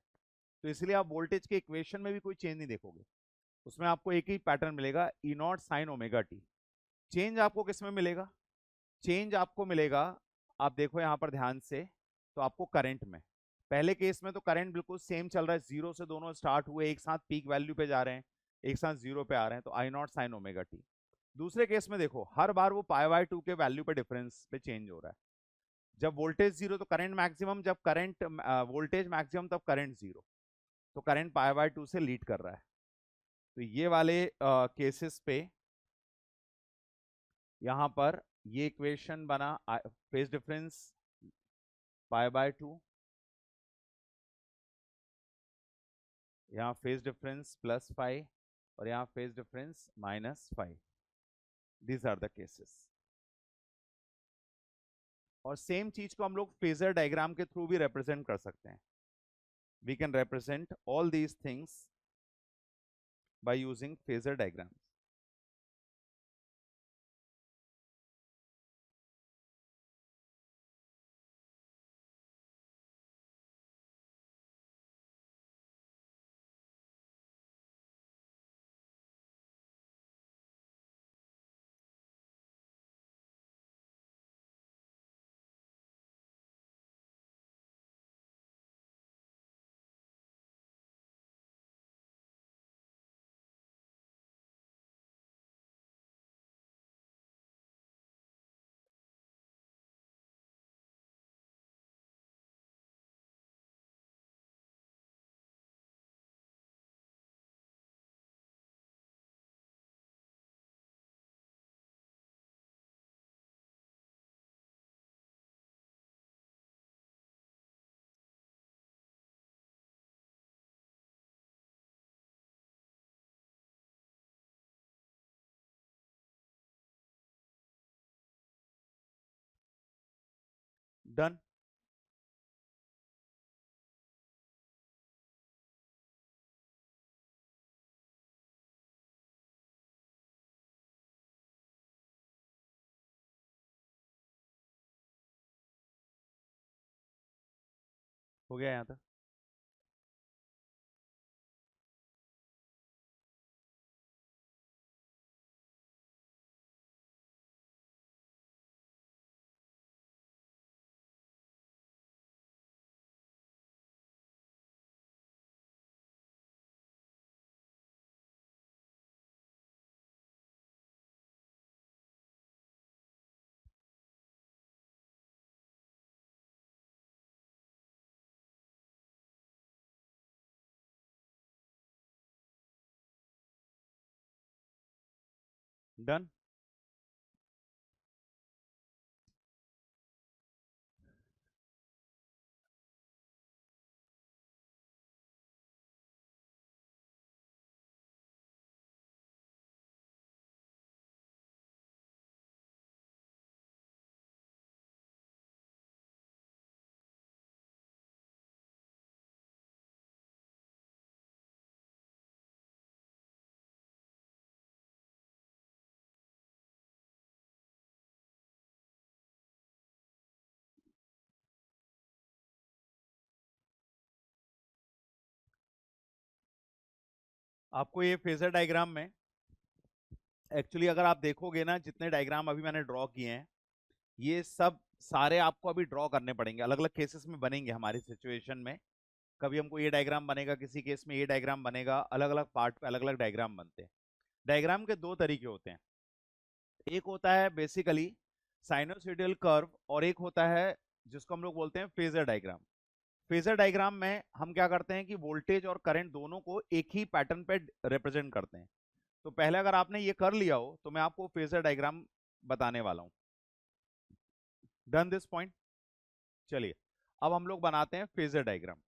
तो इसलिए आप वोल्टेज के इक्वेशन में भी कोई चेंज नहीं देखोगे। उसमें आपको एक ही पैटर्न मिलेगा, E naught sine omega T. Change आपको किस में मिलेगा? चेंज आपको मिलेगा, आप देखो यहां पर ध्यान से, तो आपको करंट में। पहले केस में तो करंट बिल्कुल सेम चल रहा है, जीरो से दोनों स्टार्ट हुए, एक साथ पीक वैल्यू पे जा रहे हैं, एक साथ जीरो पे आ रहे हैं, तो आई नॉट साइन ओमेगा टी। दूसरे केस में देखो, हर बार वो पाई बाय टू के वैल्यू पे डिफरेंस पे चेंज हो रहा है। जब वोल्टेज जीरो तो करंट मैक्सिमम, जब करंट वोल्टेज मैक्सिमम तब करंट जीरो, तो करंट पाई बाय टू से लीड कर रहा है। तो ये वाले केसेस पे यहां पर ये इक्वेशन बना phase difference pi by two, यहाँ फेज डिफरेंस प्लस फाइव और यहाँ phase difference minus five. These are the cases. और सेम चीज को हम लोग फेजर डायग्राम के थ्रू भी रिप्रेजेंट कर सकते हैं। We can represent all these things by using phasor diagram. Done. हो गया यहाँ तक? डन। आपको ये फेजर डायग्राम में एक्चुअली अगर आप देखोगे ना, जितने डायग्राम अभी मैंने ड्रॉ किए हैं, ये सब सारे आपको अभी ड्रॉ करने पड़ेंगे, अलग अलग केसेस में बनेंगे हमारी सिचुएशन में। कभी हमको ये डायग्राम बनेगा, किसी केस में ये डायग्राम बनेगा, अलग अलग पार्ट पे अलग अलग डायग्राम बनते हैं। डायग्राम के दो तरीके होते हैं, एक होता है बेसिकली साइनोसॉइडल कर्व, और एक होता है जिसको हम लोग बोलते हैं फेजर डायग्राम। फेजर डायग्राम में हम क्या करते हैं कि वोल्टेज और करंट दोनों को एक ही पैटर्न पे रिप्रेजेंट करते हैं। तो पहले अगर आपने ये कर लिया हो तो मैं आपको फेजर डायग्राम बताने वाला हूं। Done this point. चलिए अब हम लोग बनाते हैं फेजर डायग्राम।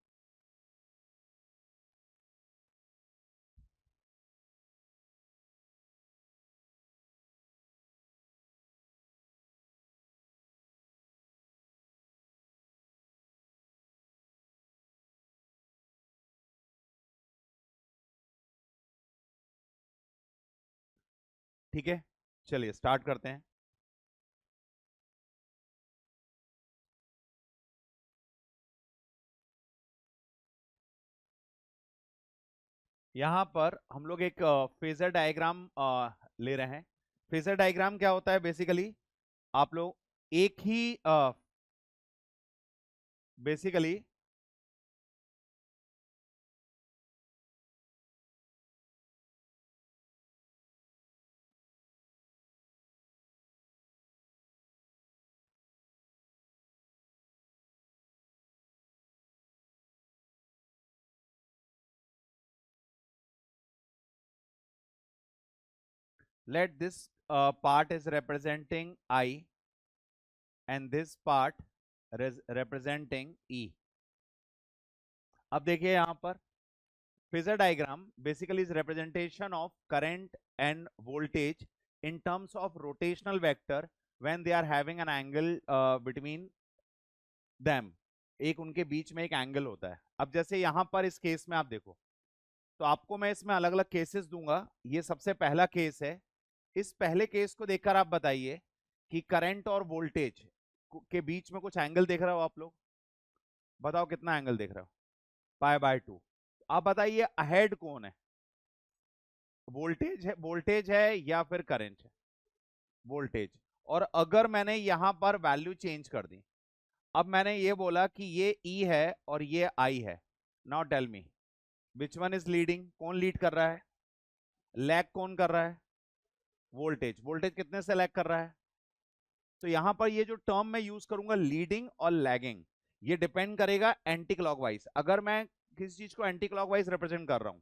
ठीक है, चलिए स्टार्ट करते हैं। यहां पर हम लोग एक फेजर डायग्राम ले रहे हैं। फेजर डायग्राम क्या होता है बेसिकली, आप लोग एक ही basically let this part is representing I and this part representing E। अब देखिए यहां पर phasor diagram basically is representation of current end voltage in terms of rotational vector when they are having an angle between them। एक उनके बीच में एक angle होता है। अब जैसे यहां पर इस केस में आप देखो, तो आपको मैं इसमें अलग अलग केसेस दूंगा। ये सबसे पहला केस है। इस पहले केस को देखकर आप बताइए कि करंट और वोल्टेज के बीच में कुछ एंगल देख रहे हो आप लोग? बताओ कितना एंगल देख रहे हो? π/2। आप बताइए अहेड कौन है? वोल्टेज है या फिर करंट है? वोल्टेज। और अगर मैंने यहां पर वैल्यू चेंज कर दी, अब मैंने ये बोला कि ये ई है और ये आई है, now tell me which one is leading? कौन लीड कर रहा है? लैग कौन कर रहा है? वोल्टेज। वोल्टेज कितने से लैग कर रहा है? तो यहां पर ये जो टर्म मैं यूज करूंगा लीडिंग और लैगिंग, ये डिपेंड करेगा एंटी क्लॉकवाइज। अगर मैं किसी चीज को एंटी क्लॉकवाइज रिप्रेजेंट कर रहा हूं,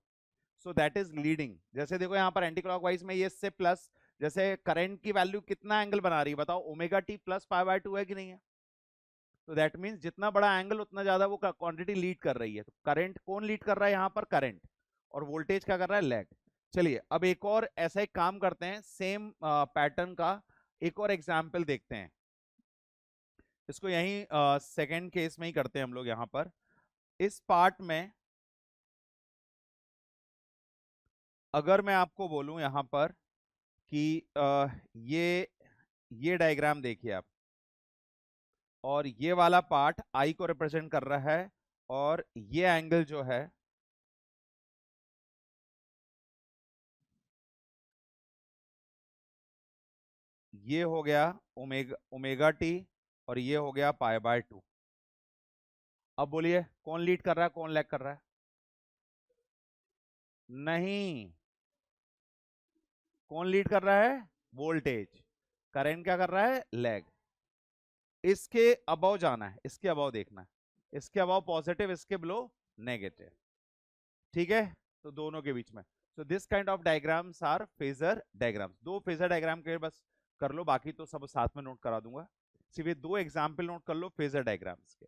सो दैट इज लीडिंग। जैसे देखो यहां पर एंटी क्लॉकवाइज में ये इससे प्लस, जैसे करंट की वैल्यू कितना एंगल बना रही है बताओ? ओमेगा टी प्लस π/2 है कि नहीं है? तो दैट मीन्स जितना बड़ा एंगल उतना ज्यादा वो क्वांटिटी लीड कर रही है। तो करंट कौन लीड कर रहा है यहाँ पर? करंट। और वोल्टेज क्या कर रहा है? लैग। चलिए अब एक और ऐसा एक काम करते हैं, सेम पैटर्न का एक और एग्जाम्पल देखते हैं। इसको यही सेकेंड केस में ही करते हैं हम लोग। यहाँ पर इस पार्ट में अगर मैं आपको बोलूं यहाँ पर कि ये डायग्राम देखिए आप, और ये वाला पार्ट आई को रिप्रेजेंट कर रहा है, और ये एंगल जो है ये हो गया ओमेगा ओमेगा टी, और ये हो गया π/2। अब बोलिए कौन लीड कर रहा है, कौन लैग कर रहा है? नहीं, कौन लीड कर रहा है? वोल्टेज। करंट क्या कर रहा है? लैग। इसके अबव जाना है, इसके अबव देखना है। इसके अबव पॉजिटिव, इसके बिलो नेगेटिव। ठीक है, तो दोनों के बीच में। So this kind of diagrams are phasor diagrams. दो फेजर डायग्राम के बस कर लो, बाकी तो सब साथ में नोट करा दूंगा। सिर्फ ये दो एग्जाम्पल नोट कर लो फेजर डायग्राम्स के।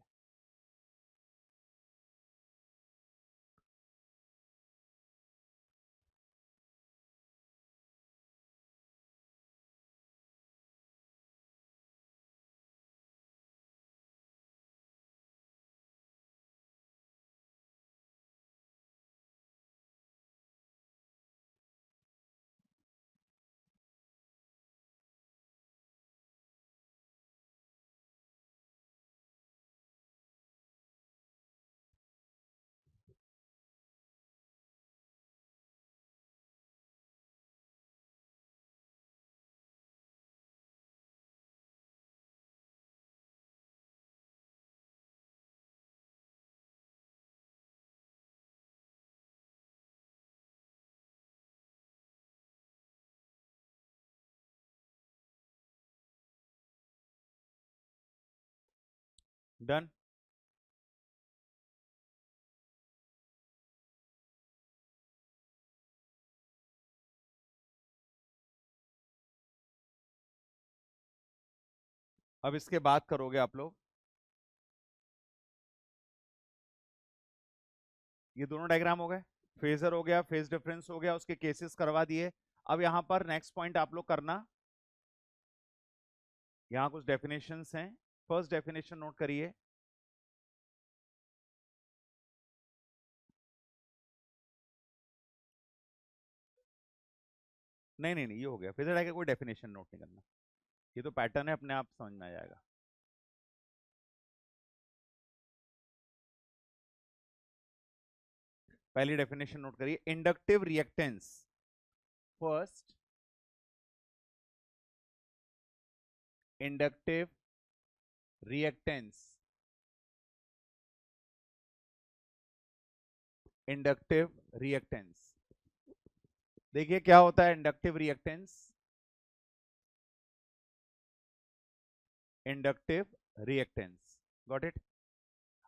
डन। अब इसके बाद करोगे आप लोग, ये दोनों डायग्राम हो गए, फेजर हो गया, फेज डिफरेंस हो गया, उसके केसेस करवा दिए। अब यहां पर नेक्स्ट पॉइंट आप लोग करना, यहां कुछ डेफिनेशंस हैं। फर्स्ट डेफिनेशन नोट करिए, नहीं नहीं नहीं, ये हो गया फेजर डायग्राम, कोई डेफिनेशन नोट नहीं करना, ये तो पैटर्न है, अपने आप समझ में आ जाएगा। पहली डेफिनेशन नोट करिए, inductive reactance. First, inductive reactance, inductive reactance. देखिए क्या होता है inductive reactance, inductive reactance, got it.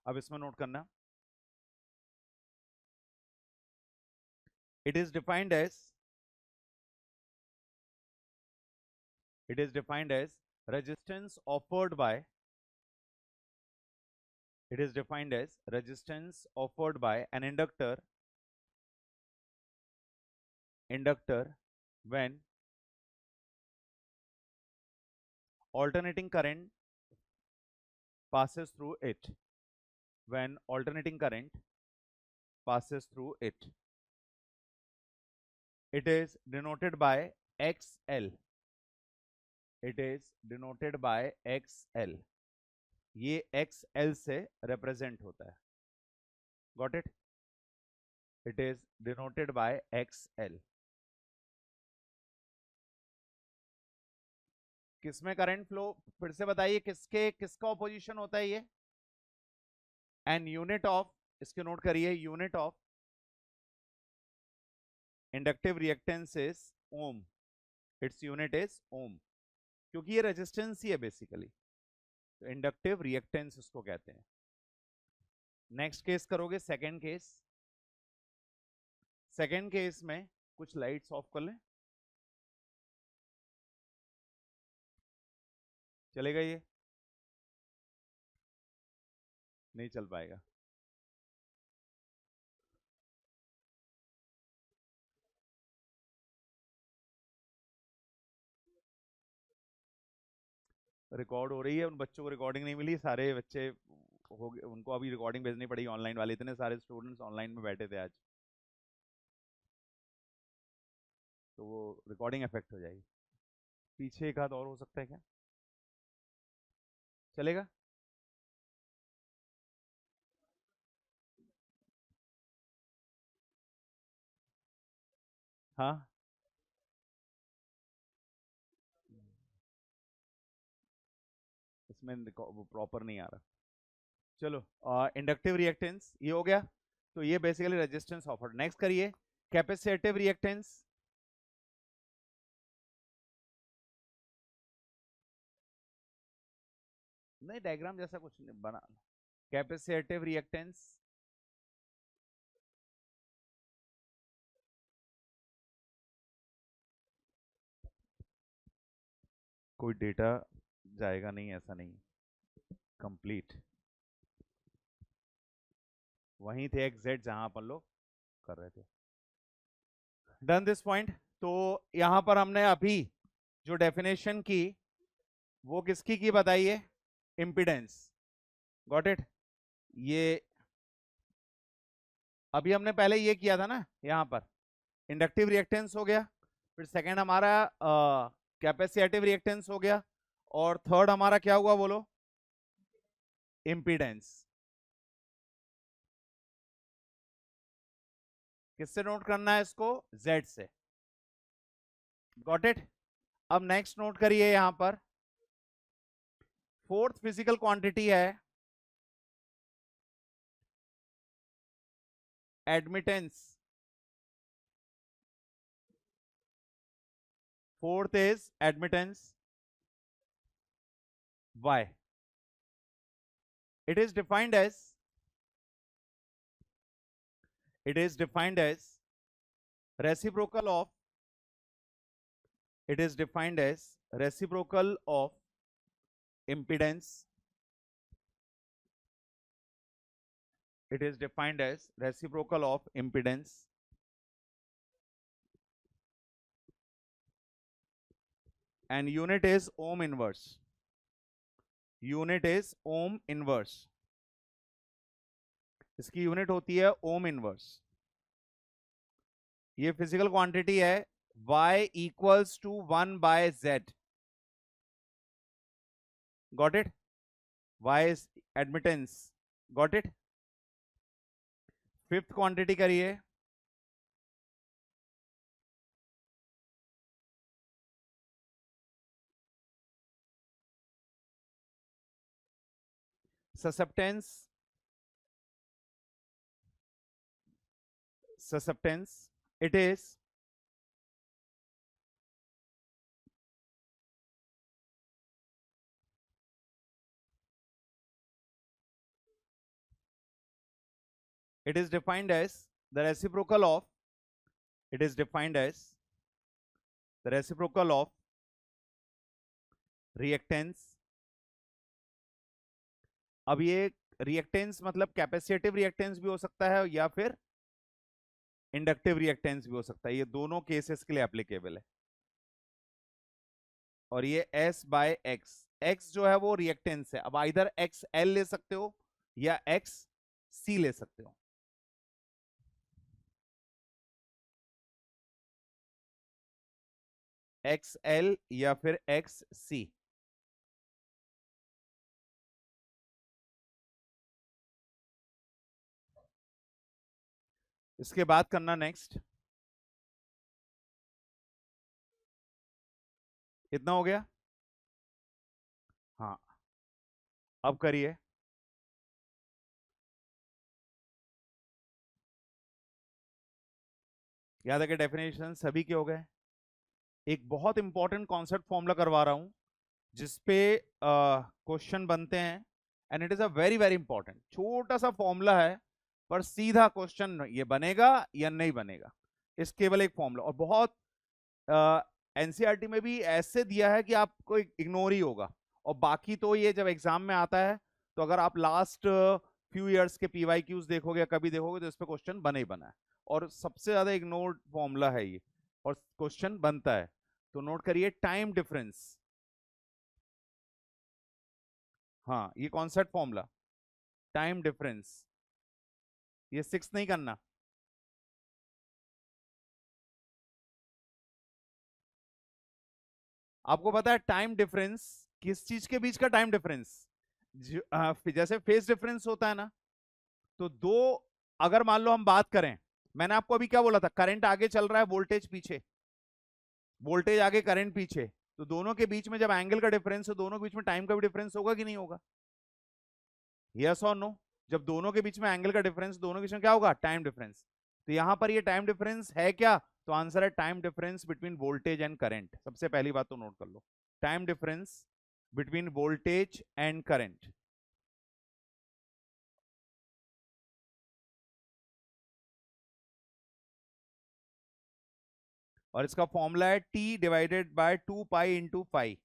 अब इसमें नोट करना, it is defined as, it is defined as resistance offered by, it is defined as resistance offered by an inductor when alternating current passes through it, when alternating current passes through it. It is denoted by XL, it is denoted by XL, ये XL से represent होता है, got it, it is denoted by XL। किसमें current flow, फिर से बताइए, किसके किसका ऑपोजिशन होता है ये, एन यूनिट ऑफ, इसके नोट करिए, unit of inductive reactance is ohm, its unit is ohm, क्योंकि ये रेजिस्टेंस ही है बेसिकली, तो इंडक्टिव रिएक्टेंस इसको कहते हैं। नेक्स्ट केस करोगे, सेकेंड केस, सेकेंड केस में कुछ लाइट्स ऑफ कर लें, चलेगा ये, नहीं चल पाएगा, रिकॉर्ड हो रही है, उन बच्चों को रिकॉर्डिंग नहीं मिली, सारे बच्चे हो गए, उनको अभी रिकॉर्डिंग भेजनी पड़ेगी ऑनलाइन वाले, इतने सारे स्टूडेंट्स ऑनलाइन में बैठे थे आज, तो वो रिकॉर्डिंग इफेक्ट हो जाएगी। पीछे एक आध और हो सकता है क्या, चलेगा? हाँ, इसमें वो प्रॉपर नहीं आ रहा, चलो। इंडक्टिव रिएक्टेंस ये हो गया, तो ये बेसिकली रेजिस्टेंस ऑफर्ड। नेक्स्ट करिए, कैपेसिटिव रिएक्टेंस, नहीं डायग्राम जैसा कुछ नहीं बना, कैपेसिटिव रिएक्टेंस, कोई डेटा जाएगा नहीं, ऐसा नहीं, कंप्लीट वहीं थे एग्जैक्ट जहां अपन लोग कर रहे थे। डन दिस पॉइंट, तो यहां पर हमने अभी जो डेफिनेशन की वो किसकी की बताइए, इंपिडेंस, गॉट इट। ये अभी हमने पहले ये किया था ना, यहां पर इंडक्टिव रिएक्टेंस हो गया, फिर सेकंड हमारा कैपेसिटिव रिएक्टेंस हो गया, और थर्ड हमारा क्या हुआ बोलो, इंपिडेंस। किससे नोट करना है इसको, जेड से, गॉट इट। अब नेक्स्ट नोट करिए, यहां पर फोर्थ फिजिकल क्वांटिटी है admittance, fourth is admittance, Y, it is defined as it is defined as reciprocal of it is defined as reciprocal of impedance. It is defined as reciprocal of impedance and unit is ohm inverse. Unit is ohm inverse. इसकी unit होती है ohm inverse. ये physical quantity है y equals to 1 by z. Got it? y is admittance. Got it? Fifth quantity करिए. susceptance. It is defined as the reciprocal of it is defined as the reciprocal of reactance. अब ये reactance मतलब capacitive reactance भी हो सकता है या फिर इंडक्टिव रिएक्टेंस भी हो सकता है. ये दोनों केसेस के लिए एप्लीकेबल है. और ये S बाय एक्स. एक्स जो है वो रिएक्टेंस है. अब इधर एक्स एल ले सकते हो या एक्स सी ले सकते हो. एक्स एल या फिर एक्स सी. इसके बाद करना नेक्स्ट. इतना हो गया. हाँ, अब करिए. याद है कि डेफिनेशन सभी के हो गए. एक बहुत इंपॉर्टेंट कॉन्सेप्ट फॉर्मूला करवा रहा हूं जिसपे क्वेश्चन बनते हैं and it is a very very important. छोटा सा फॉर्मूला है पर सीधा क्वेश्चन ये बनेगा या नहीं बनेगा. इस केवल एक फॉर्मूला और बहुत एनसीईआरटी में भी ऐसे दिया है कि आपको इग्नोर ही होगा. और बाकी तो ये जब एग्जाम में आता है तो अगर आप लास्ट फ्यू इयर्स के पीवाईक्यूज देखोगे कभी देखोगे तो इस पे क्वेश्चन बना ही बना है. और सबसे ज्यादा इग्नोर्ड फॉर्मूला है ये और क्वेश्चन बनता है. तो नोट करिए टाइम डिफरेंस. हाँ, ये कॉन्सेप्ट फॉर्मूला टाइम डिफरेंस. ये 6 नहीं करना. आपको पता है टाइम डिफरेंस किस चीज के बीच का टाइम डिफरेंस? जैसे फेज डिफरेंस होता है ना, तो दो, अगर मान लो हम बात करें, मैंने आपको अभी क्या बोला था, करंट आगे चल रहा है, वोल्टेज पीछे, वोल्टेज आगे करंट पीछे, तो दोनों के बीच में जब एंगल का डिफरेंस है, दोनों के बीच में टाइम का भी डिफरेंस होगा कि नहीं होगा? यस और नो? जब दोनों के बीच में एंगल का डिफरेंस, दोनों के बीच में क्या होगा? Time difference. तो यहां पर ये टाइम डिफरेंस है क्या? तो आंसर है time difference between voltage and current. सबसे पहली बात तो नोट कर लो, time difference between voltage and current. और इसका फॉर्मूला है T divided by 2 pi into five.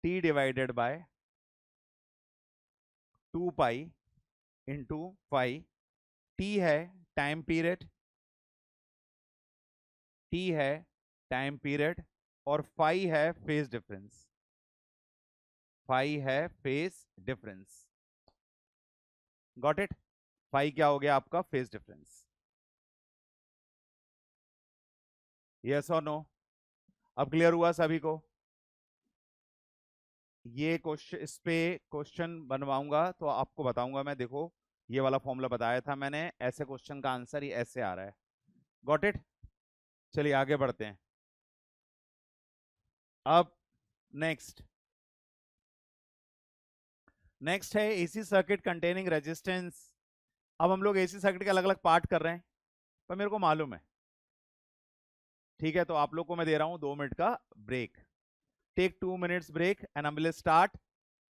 T divided by 2 pi into five. T है टाइम पीरियड, T है टाइम पीरियड और फाइव है फेज डिफरेंस. फाइव है phase difference. Got it? Five क्या हो गया आपका? Phase difference. यस और नो? अब क्लियर हुआ सभी को? ये क्वेश्चन, इस पे क्वेश्चन बनवाऊंगा तो आपको बताऊंगा मैं. देखो, ये वाला फॉर्मूला बताया था मैंने, ऐसे क्वेश्चन का आंसर ही ऐसे आ रहा है. Got it? चलिए आगे बढ़ते हैं. अब नेक्स्ट नेक्स्ट है एसी सर्किट कंटेनिंग रेजिस्टेंस. अब हम लोग एसी सर्किट के अलग अलग पार्ट कर रहे हैं, पर मेरे को मालूम है ठीक है, तो आप लोग को मैं दे रहा हूं 2 मिनट का break. Take 2 minutes break and I will start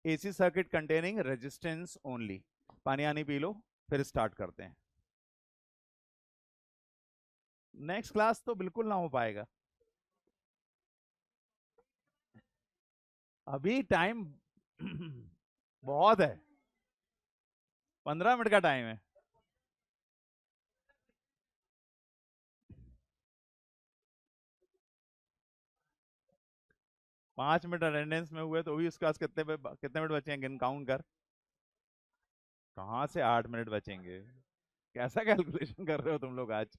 AC circuit containing resistance only. पानी आनी पी लो, फिर स्टार्ट करते हैं। नेक्स्ट क्लास तो बिल्कुल ना हो पाएगा, अभी टाइम बहुत है, 15 मिनट का टाइम है। 5 मिनट अटेंडेंस में हुए तो भी उसके पास कितने मिनट बचे हैं, गिन काउंट कर। कहाँ से 8 मिनट बचेंगे, कैसा कैलकुलेशन कर रहे हो तुम लोग आज।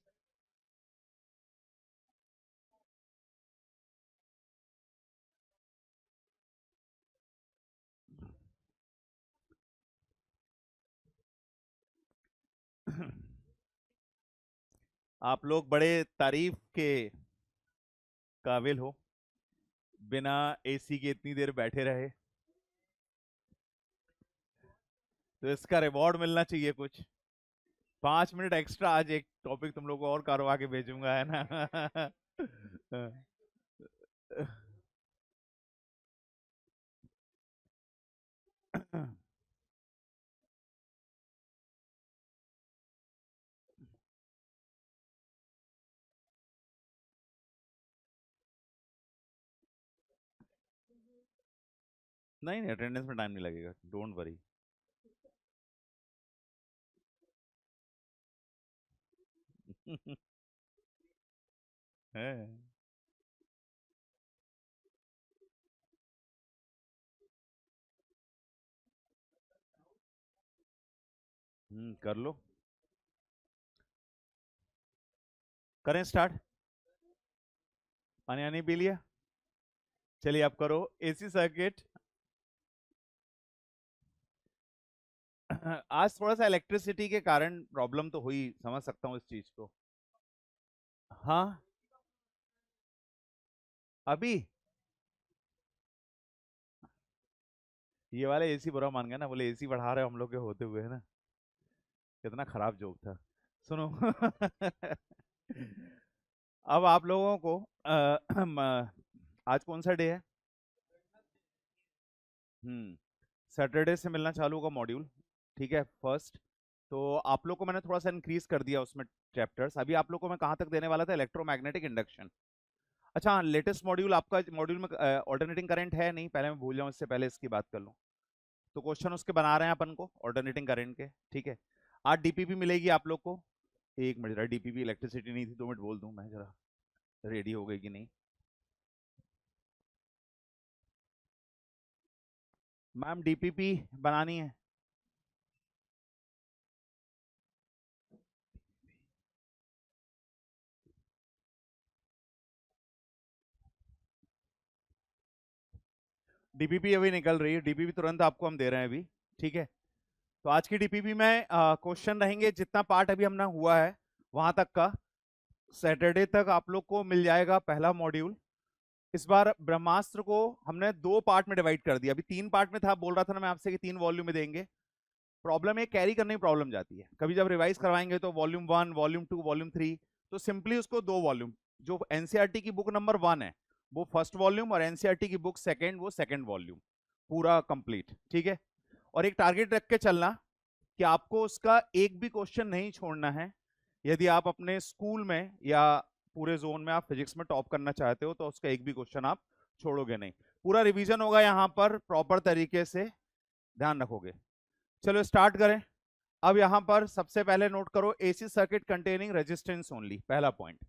आप लोग बड़े तारीफ के काबिल हो, बिना एसी के इतनी देर बैठे रहे, तो इसका रिवॉर्ड मिलना चाहिए कुछ। 5 मिनट एक्स्ट्रा, आज एक टॉपिक तुम लोग को और करवा के भेजूंगा, है ना। नहीं नहीं, अटेंडेंस में टाइम नहीं लगेगा, डोंट वरी। है। कर लो, करें स्टार्ट। पानी आनी पी लिया, चलिए आप करो एसी सर्किट। आज थोड़ा सा इलेक्ट्रिसिटी के कारण प्रॉब्लम तो हुई, समझ सकता हूँ इस चीज को। हाँ, अभी ये वाले एसी बुरा मान गया ना, बोले एसी बढ़ा रहे हो हम लोग के होते हुए, है ना। कितना खराब जोक था, सुनो। अब आप लोगों को आज कौन सा डे है। सैटरडे से मिलना चालू होगा मॉड्यूल, ठीक है, फर्स्ट। तो आप लोग को मैंने थोड़ा सा इंक्रीज कर दिया उसमें चैप्टर्स। अभी आप लोग को मैं कहाँ तक देने वाला था, इलेक्ट्रोमैग्नेटिक इंडक्शन। अच्छा, लेटेस्ट मॉड्यूल आपका, मॉड्यूल में ऑल्टरनेटिंग करंट है नहीं, पहले मैं भूल जाऊं इससे पहले इसकी बात कर लूं। तो क्वेश्चन उसके बना रहे हैं अपन को ऑल्टरनेटिंग करंट के, ठीक है। आज डीपीपी मिलेगी आप लोग को। एक मिनट जरा, डीपीपी इलेक्ट्रिसिटी नहीं थी, 2 मिनट बोल दूं मैं जरा, रेडी हो गई कि नहीं। मैम डीपीपी बनानी है। डीपीपी अभी निकल रही है, डीपीपी तुरंत आपको हम दे रहे हैं अभी, ठीक है। तो आज की डीपीपी में क्वेश्चन रहेंगे, जितना पार्ट अभी हमने हुआ है वहां तक का। सैटरडे तक आप लोग को मिल जाएगा पहला मॉड्यूल। इस बार ब्रह्मास्त्र को हमने 2 पार्ट में डिवाइड कर दिया, अभी 3 पार्ट में था, बोल रहा था ना मैं आपसे कि 3 वॉल्यूम में देंगे। प्रॉब्लम है, कैरी करने में प्रॉब्लम जाती है, कभी जब रिवाइज करवाएंगे तो वॉल्यूम 1, वॉल्यूम 2, वॉल्यूम 3। तो सिंपली उसको 2 वॉल्यूम, जो एनसीईआरटी की बुक नंबर 1 है वो फर्स्ट वॉल्यूम, और एनसीईआरटी की बुक सेकेंड वो सेकेंड वॉल्यूम, पूरा कंप्लीट, ठीक है। और एक टारगेट रख के चलना कि आपको उसका एक भी क्वेश्चन नहीं छोड़ना है। यदि आप अपने स्कूल में या पूरे जोन में आप फिजिक्स में टॉप करना चाहते हो तो उसका एक भी क्वेश्चन आप छोड़ोगे नहीं। पूरा रिवीजन होगा यहाँ पर प्रॉपर तरीके से, ध्यान रखोगे। चलो स्टार्ट करें। अब यहां पर सबसे पहले नोट करो, AC circuit containing resistance only, पहला पॉइंट।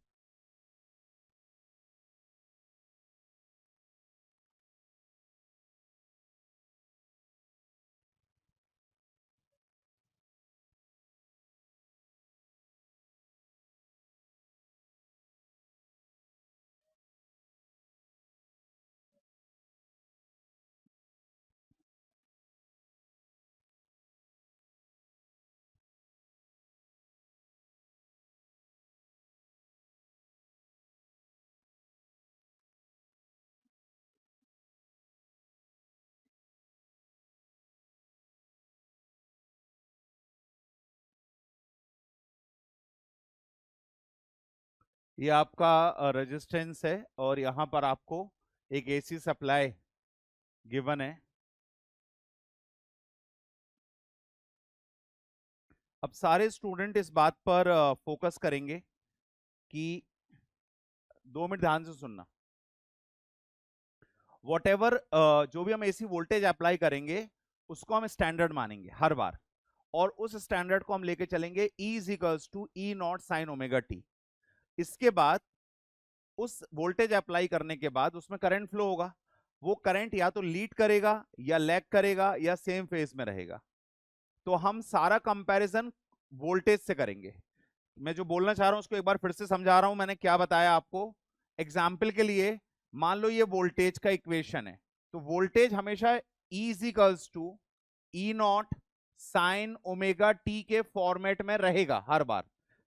ये आपका रेजिस्टेंस है और यहाँ पर आपको एक एसी सप्लाई गिवन है। अब सारे स्टूडेंट इस बात पर फोकस करेंगे कि 2 मिनट ध्यान से सुनना। वॉटेवर जो भी हम एसी वोल्टेज अप्लाई करेंगे उसको हम स्टैंडर्ड मानेंगे हर बार, और उस स्टैंडर्ड को हम लेके चलेंगे E is equals to E naught sine omega T. इसके बाद उस वोल्टेज अप्लाई करने के बाद उसमें करंट फ्लो होगा। वो करंट या तो लीड करेगा या लैग करेगा या सेम फेज में रहेगा। तो हम सारा कंपैरिजन वोल्टेज से करेंगे। मैं जो बोलना चाह रहा हूं उसको एक बार फिर से समझा रहा हूं। मैंने क्या बताया आपको एग्जाम्पल के लिए। मान लो ये वोल्टेज का इक्वेशन है, तो वोल्टेज हमेशा E is equals to E naught sine omega T के फॉर्मेट में रहेगा हर बार।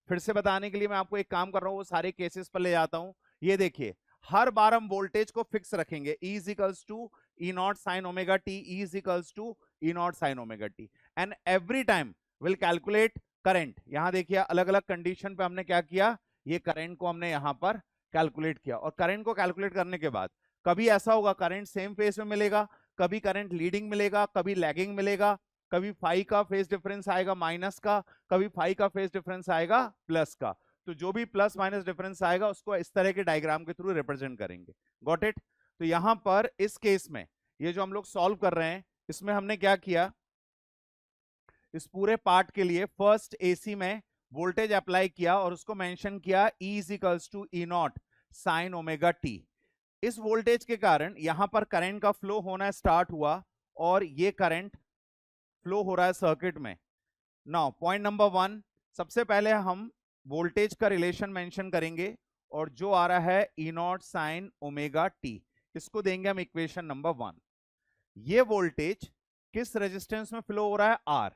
फिर से बताने के लिए मैं आपको एक काम कर रहा हूं, वो सारे केसेस पर ले जाता हूं। ये देखिए, हर बार हम वोल्टेज को फिक्स रखेंगे, E is equals to E naught sine omega T, E is equals to E naught sine omega T, and every time will calculate current. यहां देखिए अलग अलग कंडीशन पे हमने क्या किया, ये करंट को हमने यहां पर कैलकुलेट किया। और करंट को कैलकुलेट करने के बाद कभी ऐसा होगा करंट सेम फेज में मिलेगा, कभी करंट लीडिंग मिलेगा, कभी लैगिंग मिलेगा, कभी फाई का फेज डिफरेंस आएगा माइनस का, कभी फाई का फेज डिफरेंस आएगा प्लस का। तो जो भी प्लस माइनस डिफरेंस आएगा उसको इस तरह के डायग्राम के थ्रू रिप्रेजेंट करेंगे। Got it? तो यहां पर इस केस में ये जो हम लोग सॉल्व कर रहे हैं इसमें हमने क्या किया, इस पूरे पार्ट के लिए फर्स्ट एसी में वोल्टेज अप्लाई किया और उसको मेंशन किया E is equals to E naught sine omega T. इस वोल्टेज के कारण यहां पर करंट का फ्लो होना स्टार्ट हुआ और ये करंट फ्लो हो रहा है सर्किट में। नाउ पॉइंट नंबर 1, सबसे पहले हम वोल्टेज का रिलेशन मेंशन करेंगे और जो आ रहा है ई नॉट साइन ओमेगा टी, इसको देंगे हम इक्वेशन नंबर 1। ये वोल्टेज किस रेजिस्टेंस में फ्लो हो रहा है, आर।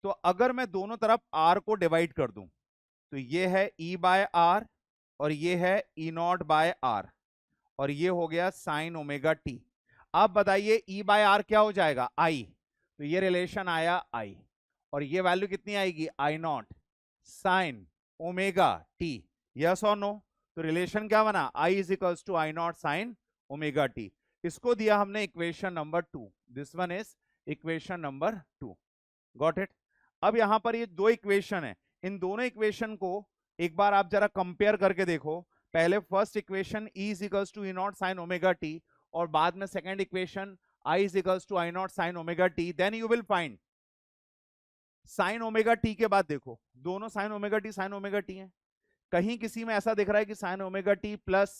तो अगर मैं दोनों तरफ आर को डिवाइड कर दूं तो ये है ई बाय आर और ये है ई नॉट बाय आर, और ये हो गया साइन ओमेगा टी। अब बताइए ई बाय आर क्या हो जाएगा, आई। तो ये रिलेशन आया आई, और ये वैल्यू कितनी आएगी, I naught sine omega T. Yes और नो? तो रिलेशन क्या बना, I is equals to I naught sine omega T. इसको दिया हमने equation number 2। This one is equation number 2। Got it? अब यहां पर ये दो इक्वेशन है, इन दोनों इक्वेशन को एक बार आप जरा कंपेयर करके देखो। पहले first equation E is equals to E naught sine omega T, और बाद में second equation I is equals to I naught sine omega T. Then you will find sine omega T के बाद देखो दोनों sine omega T sine omega T है। कहीं किसी में ऐसा दिख रहा है कि sine omega T plus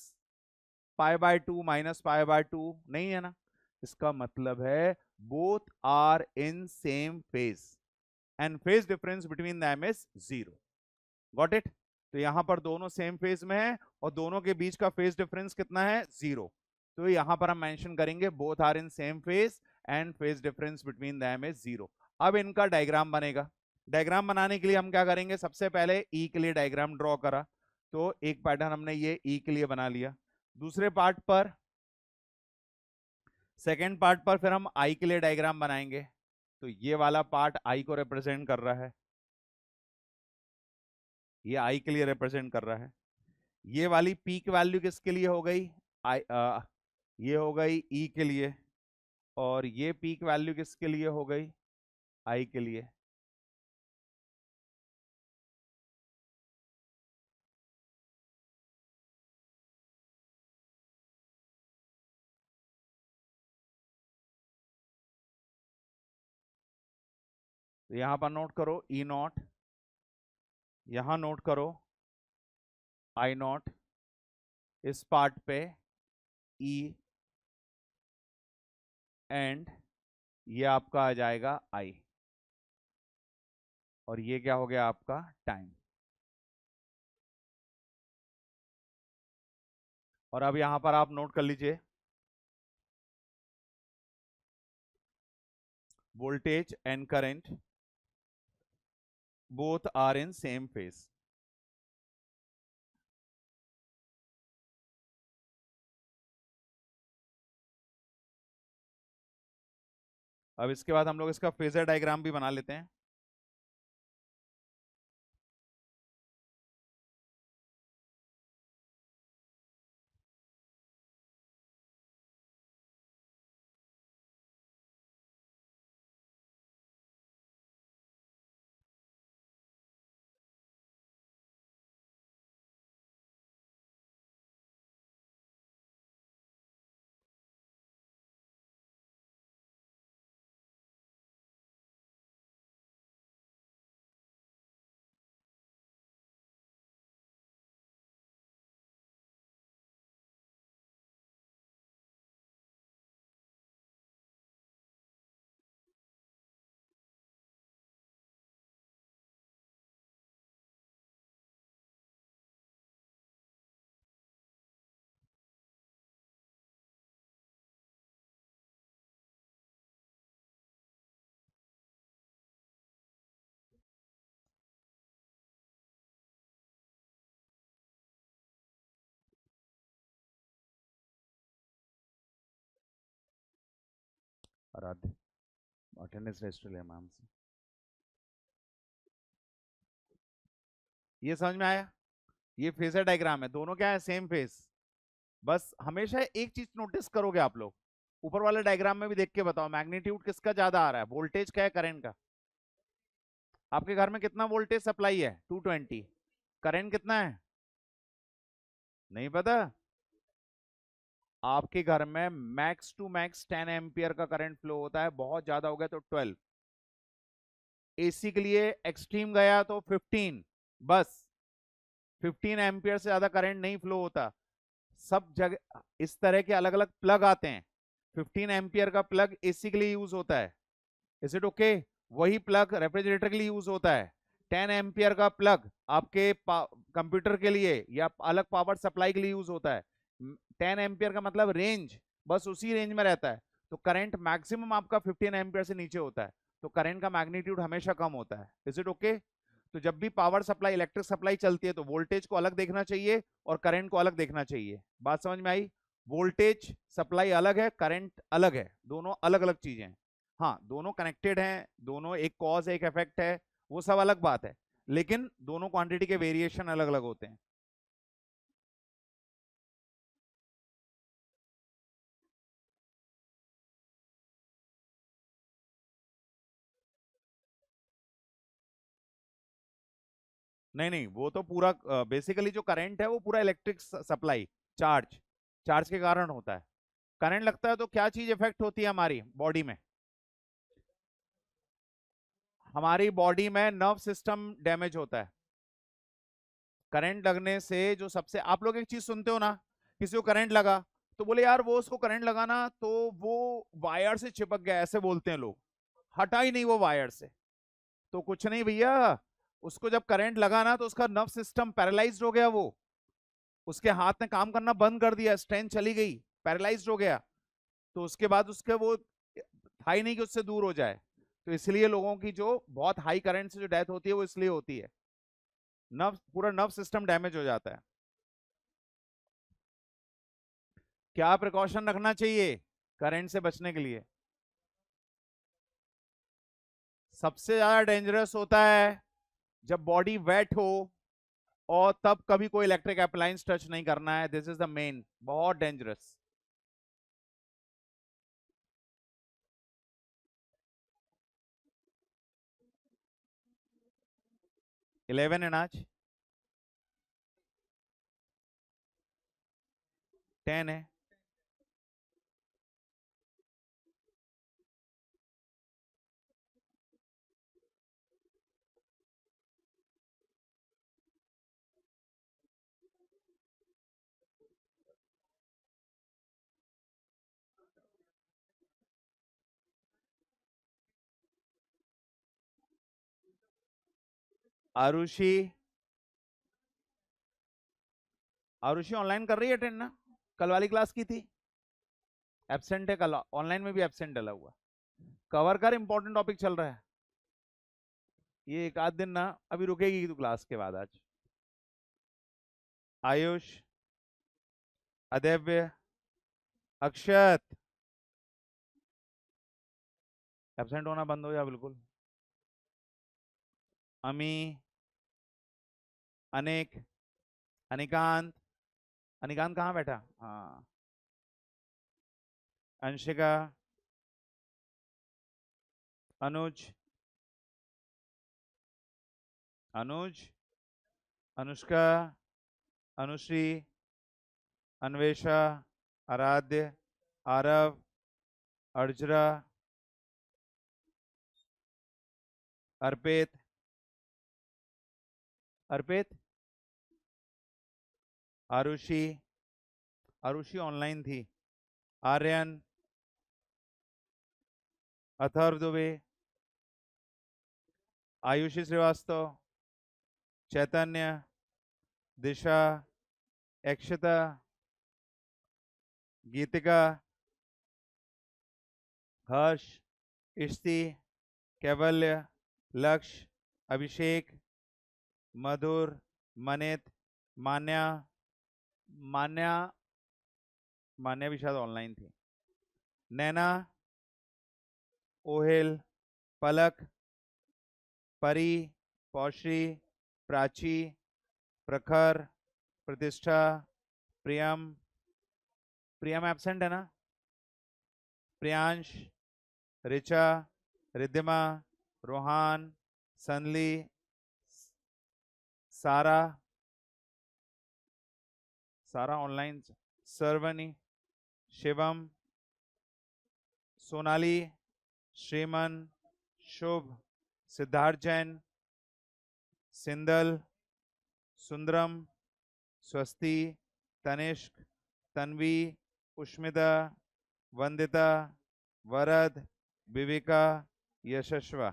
pi by 2 minus pi by 2, नहीं है ना? इसका मतलब है both are in same phase and phase difference between them is 0। Got it? तो यहां पर दोनों सेम फेज में है और दोनों के बीच का फेज डिफरेंस कितना है, 0। तो यहां पर हम मेंशन करेंगे both are in same phase and phase difference between them is 0। अब इनका डायग्राम बनेगा। डायग्राम बनाने के लिए हम क्या करेंगे, सबसे पहले ई के लिए डायग्राम ड्रॉ करा, तो एक पैटर्न हमने ये ई के लिए बना लिया। दूसरे पार्ट पर, सेकेंड पार्ट पर फिर हम आई के लिए डायग्राम बनाएंगे। तो ये वाला पार्ट आई को रिप्रेजेंट कर रहा है, ये आई के लिए रिप्रेजेंट कर रहा है। ये वाली पीक वैल्यू किसके लिए हो गई, ये हो गई ई के लिए, और ये पीक वैल्यू किसके लिए हो गई, आई के लिए। तो यहां पर नोट करो ई नॉट, यहां नोट करो आई नॉट, इस पार्ट पे ई, एंड ये आपका आ जाएगा आई, और ये क्या हो गया आपका टाइम। और अब यहां पर आप नोट कर लीजिए voltage and current both are in same phase. अब इसके बाद हम लोग इसका फेजर डायग्राम भी बना लेते हैं। आराध्य अटेंडेंस रजिस्टर ले मैम से। ये समझ में आया? ये फेजर डायग्राम है, दोनों क्या है, सेम फेस। बस हमेशा एक चीज नोटिस करोगे आप लोग, ऊपर वाले डायग्राम में भी देख के बताओ, मैग्नीट्यूड किसका ज्यादा आ रहा है, वोल्टेज का है करंट का? आपके घर में कितना वोल्टेज सप्लाई है? 220। करंट कितना है? नहीं पता? आपके घर में मैक्स टू मैक्स 10 एम्पियर का करंट फ्लो होता है, बहुत ज्यादा हो गया तो 12। एसी के लिए एक्सट्रीम गया तो 15, बस 15 एम्पियर से ज्यादा करंट नहीं फ्लो होता। सब जगह इस तरह के अलग अलग प्लग आते हैं। 15 एम्पियर का प्लग एसी के लिए यूज होता है, इज इट ओके? वही प्लग रेफ्रिजरेटर के लिए यूज होता है। 10 एम्पियर का प्लग आपके कंप्यूटर के लिए या अलग पावर सप्लाई के लिए यूज होता है। 10 एम्पियर का मतलब रेंज, बस उसी रेंज में रहता है। तो करंट मैक्सिमम आपका 15 एम्पियर से नीचे होता है, तो करंट का मैग्नीट्यूड हमेशा कम होता है। Is it okay? तो जब भी पावर सप्लाई, इलेक्ट्रिक सप्लाई चलती है तो वोल्टेज को अलग देखना चाहिए और करंट को अलग देखना चाहिए। बात समझ में आई? वोल्टेज सप्लाई अलग है, करंट अलग है, दोनों अलग अलग चीजें हैं। हाँ, दोनों कनेक्टेड हैं, दोनों एक कॉज एक इफेक्ट है, वो सब अलग बात है, लेकिन दोनों क्वांटिटी के वेरिएशन अलग अलग होते हैं। नहीं नहीं, वो तो पूरा बेसिकली जो करंट है वो पूरा इलेक्ट्रिक सप्लाई, चार्ज, चार्ज के कारण होता है। करंट लगता है तो क्या चीज इफेक्ट होती है हमारी बॉडी में? हमारी बॉडी में नर्व सिस्टम डैमेज होता है। करंट लगने से जो सबसे, आप लोग एक चीज सुनते हो ना, किसी को करंट लगा तो बोले यार वो उसको करंट लगा ना तो वो वायर से चिपक गया, ऐसे बोलते हैं लोग, हटा ही नहीं वो वायर से। तो कुछ नहीं भैया, उसको जब करंट लगा ना तो उसका नर्व सिस्टम पैरालाइज्ड हो गया, वो उसके हाथ ने काम करना बंद कर दिया, स्ट्रेंथ चली गई, पैरालाइज्ड हो गया। तो उसके बाद उसके वो था ही नहीं कि उससे दूर हो जाए। तो इसलिए लोगों की जो बहुत हाई करंट से जो डेथ होती है वो इसलिए होती है, नर्व, पूरा नर्व सिस्टम डैमेज हो जाता है। क्या प्रिकॉशन रखना चाहिए करंट से बचने के लिए? सबसे ज्यादा डेंजरस होता है जब बॉडी वेट हो, और तब कभी कोई इलेक्ट्रिक अप्लायंस टच नहीं करना है, दिस इज द मेन, बहुत डेंजरस। 11 है ना आज? 10 है। आरुषि, आरुषि ऑनलाइन कर रही है अटेंड ना? कल वाली क्लास की थी, एब्सेंट है कल, ऑनलाइन में भी एब्सेंट डला हुआ। कवर कर, इंपॉर्टेंट टॉपिक चल रहा है। ये एक आध दिन ना अभी रुकेगी तू क्लास के बाद आज। आयुष, अदैव्य, अक्षत, एब्सेंट होना बंद हो जा बिल्कुल। अमी, अनेक, अनिकांत, अनिकांत कहाँ बैठा? हाँ, अंशिका, अनुज, अनुज, अनुष्का, अनुश्री, अन्वेषा, आराध्य, आरव, अर्जरा, अर्पित, अर्पित, आरुषि, आरुषि ऑनलाइन थी, आर्यन, अथर्व दुबे, आयुषी श्रीवास्तव, चैतन्य, दिशा, अक्षता, गीतिका, हर्ष, इश्ती, कैवल्य, लक्ष्य, अभिषेक, मधुर, मनित, मान्या, मान्या, मान्या भी शायद ऑनलाइन थी, नैना, ओहेल, पलक, परी, पौश्री, प्राची, प्रखर, प्रतिष्ठा, प्रियम, प्रियम एब्सेंट है ना, प्रियांश, ऋचा, रिद्धिमा, रोहान, सनली, सारा, सारा ऑनलाइन, सर्वनी, शिवम, सोनाली, श्रीमन, शुभ, सिद्धार्थ जैन, सिंदल, सुंदरम, स्वस्ति, तनिष्क, तन्वी, उष्मिता, वंदिता, वरद, विविका, यशस्वा।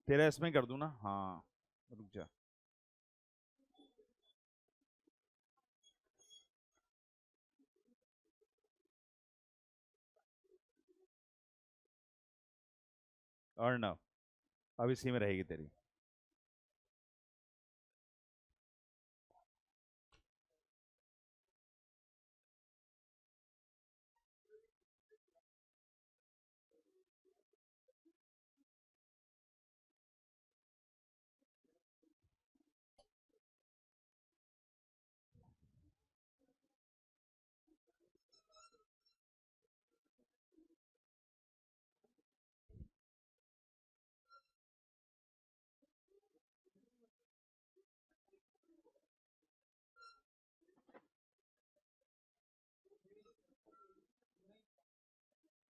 तेरा इसमें कर दूं ना, हाँ, रुक जा। अर्णव, अब इसी में रहेगी तेरी।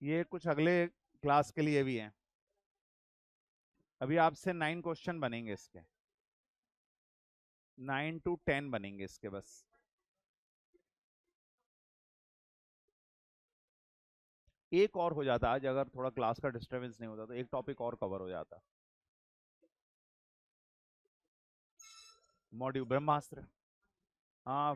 ये कुछ अगले क्लास के लिए भी है। अभी आपसे 9 क्वेश्चन बनेंगे इसके, 9 to 10 बनेंगे इसके बस। एक और हो जाता आज, अगर थोड़ा क्लास का डिस्टरबेंस नहीं होता तो एक टॉपिक और कवर हो जाता। मॉड्यूल ब्रह्मास्त्र, हाँ,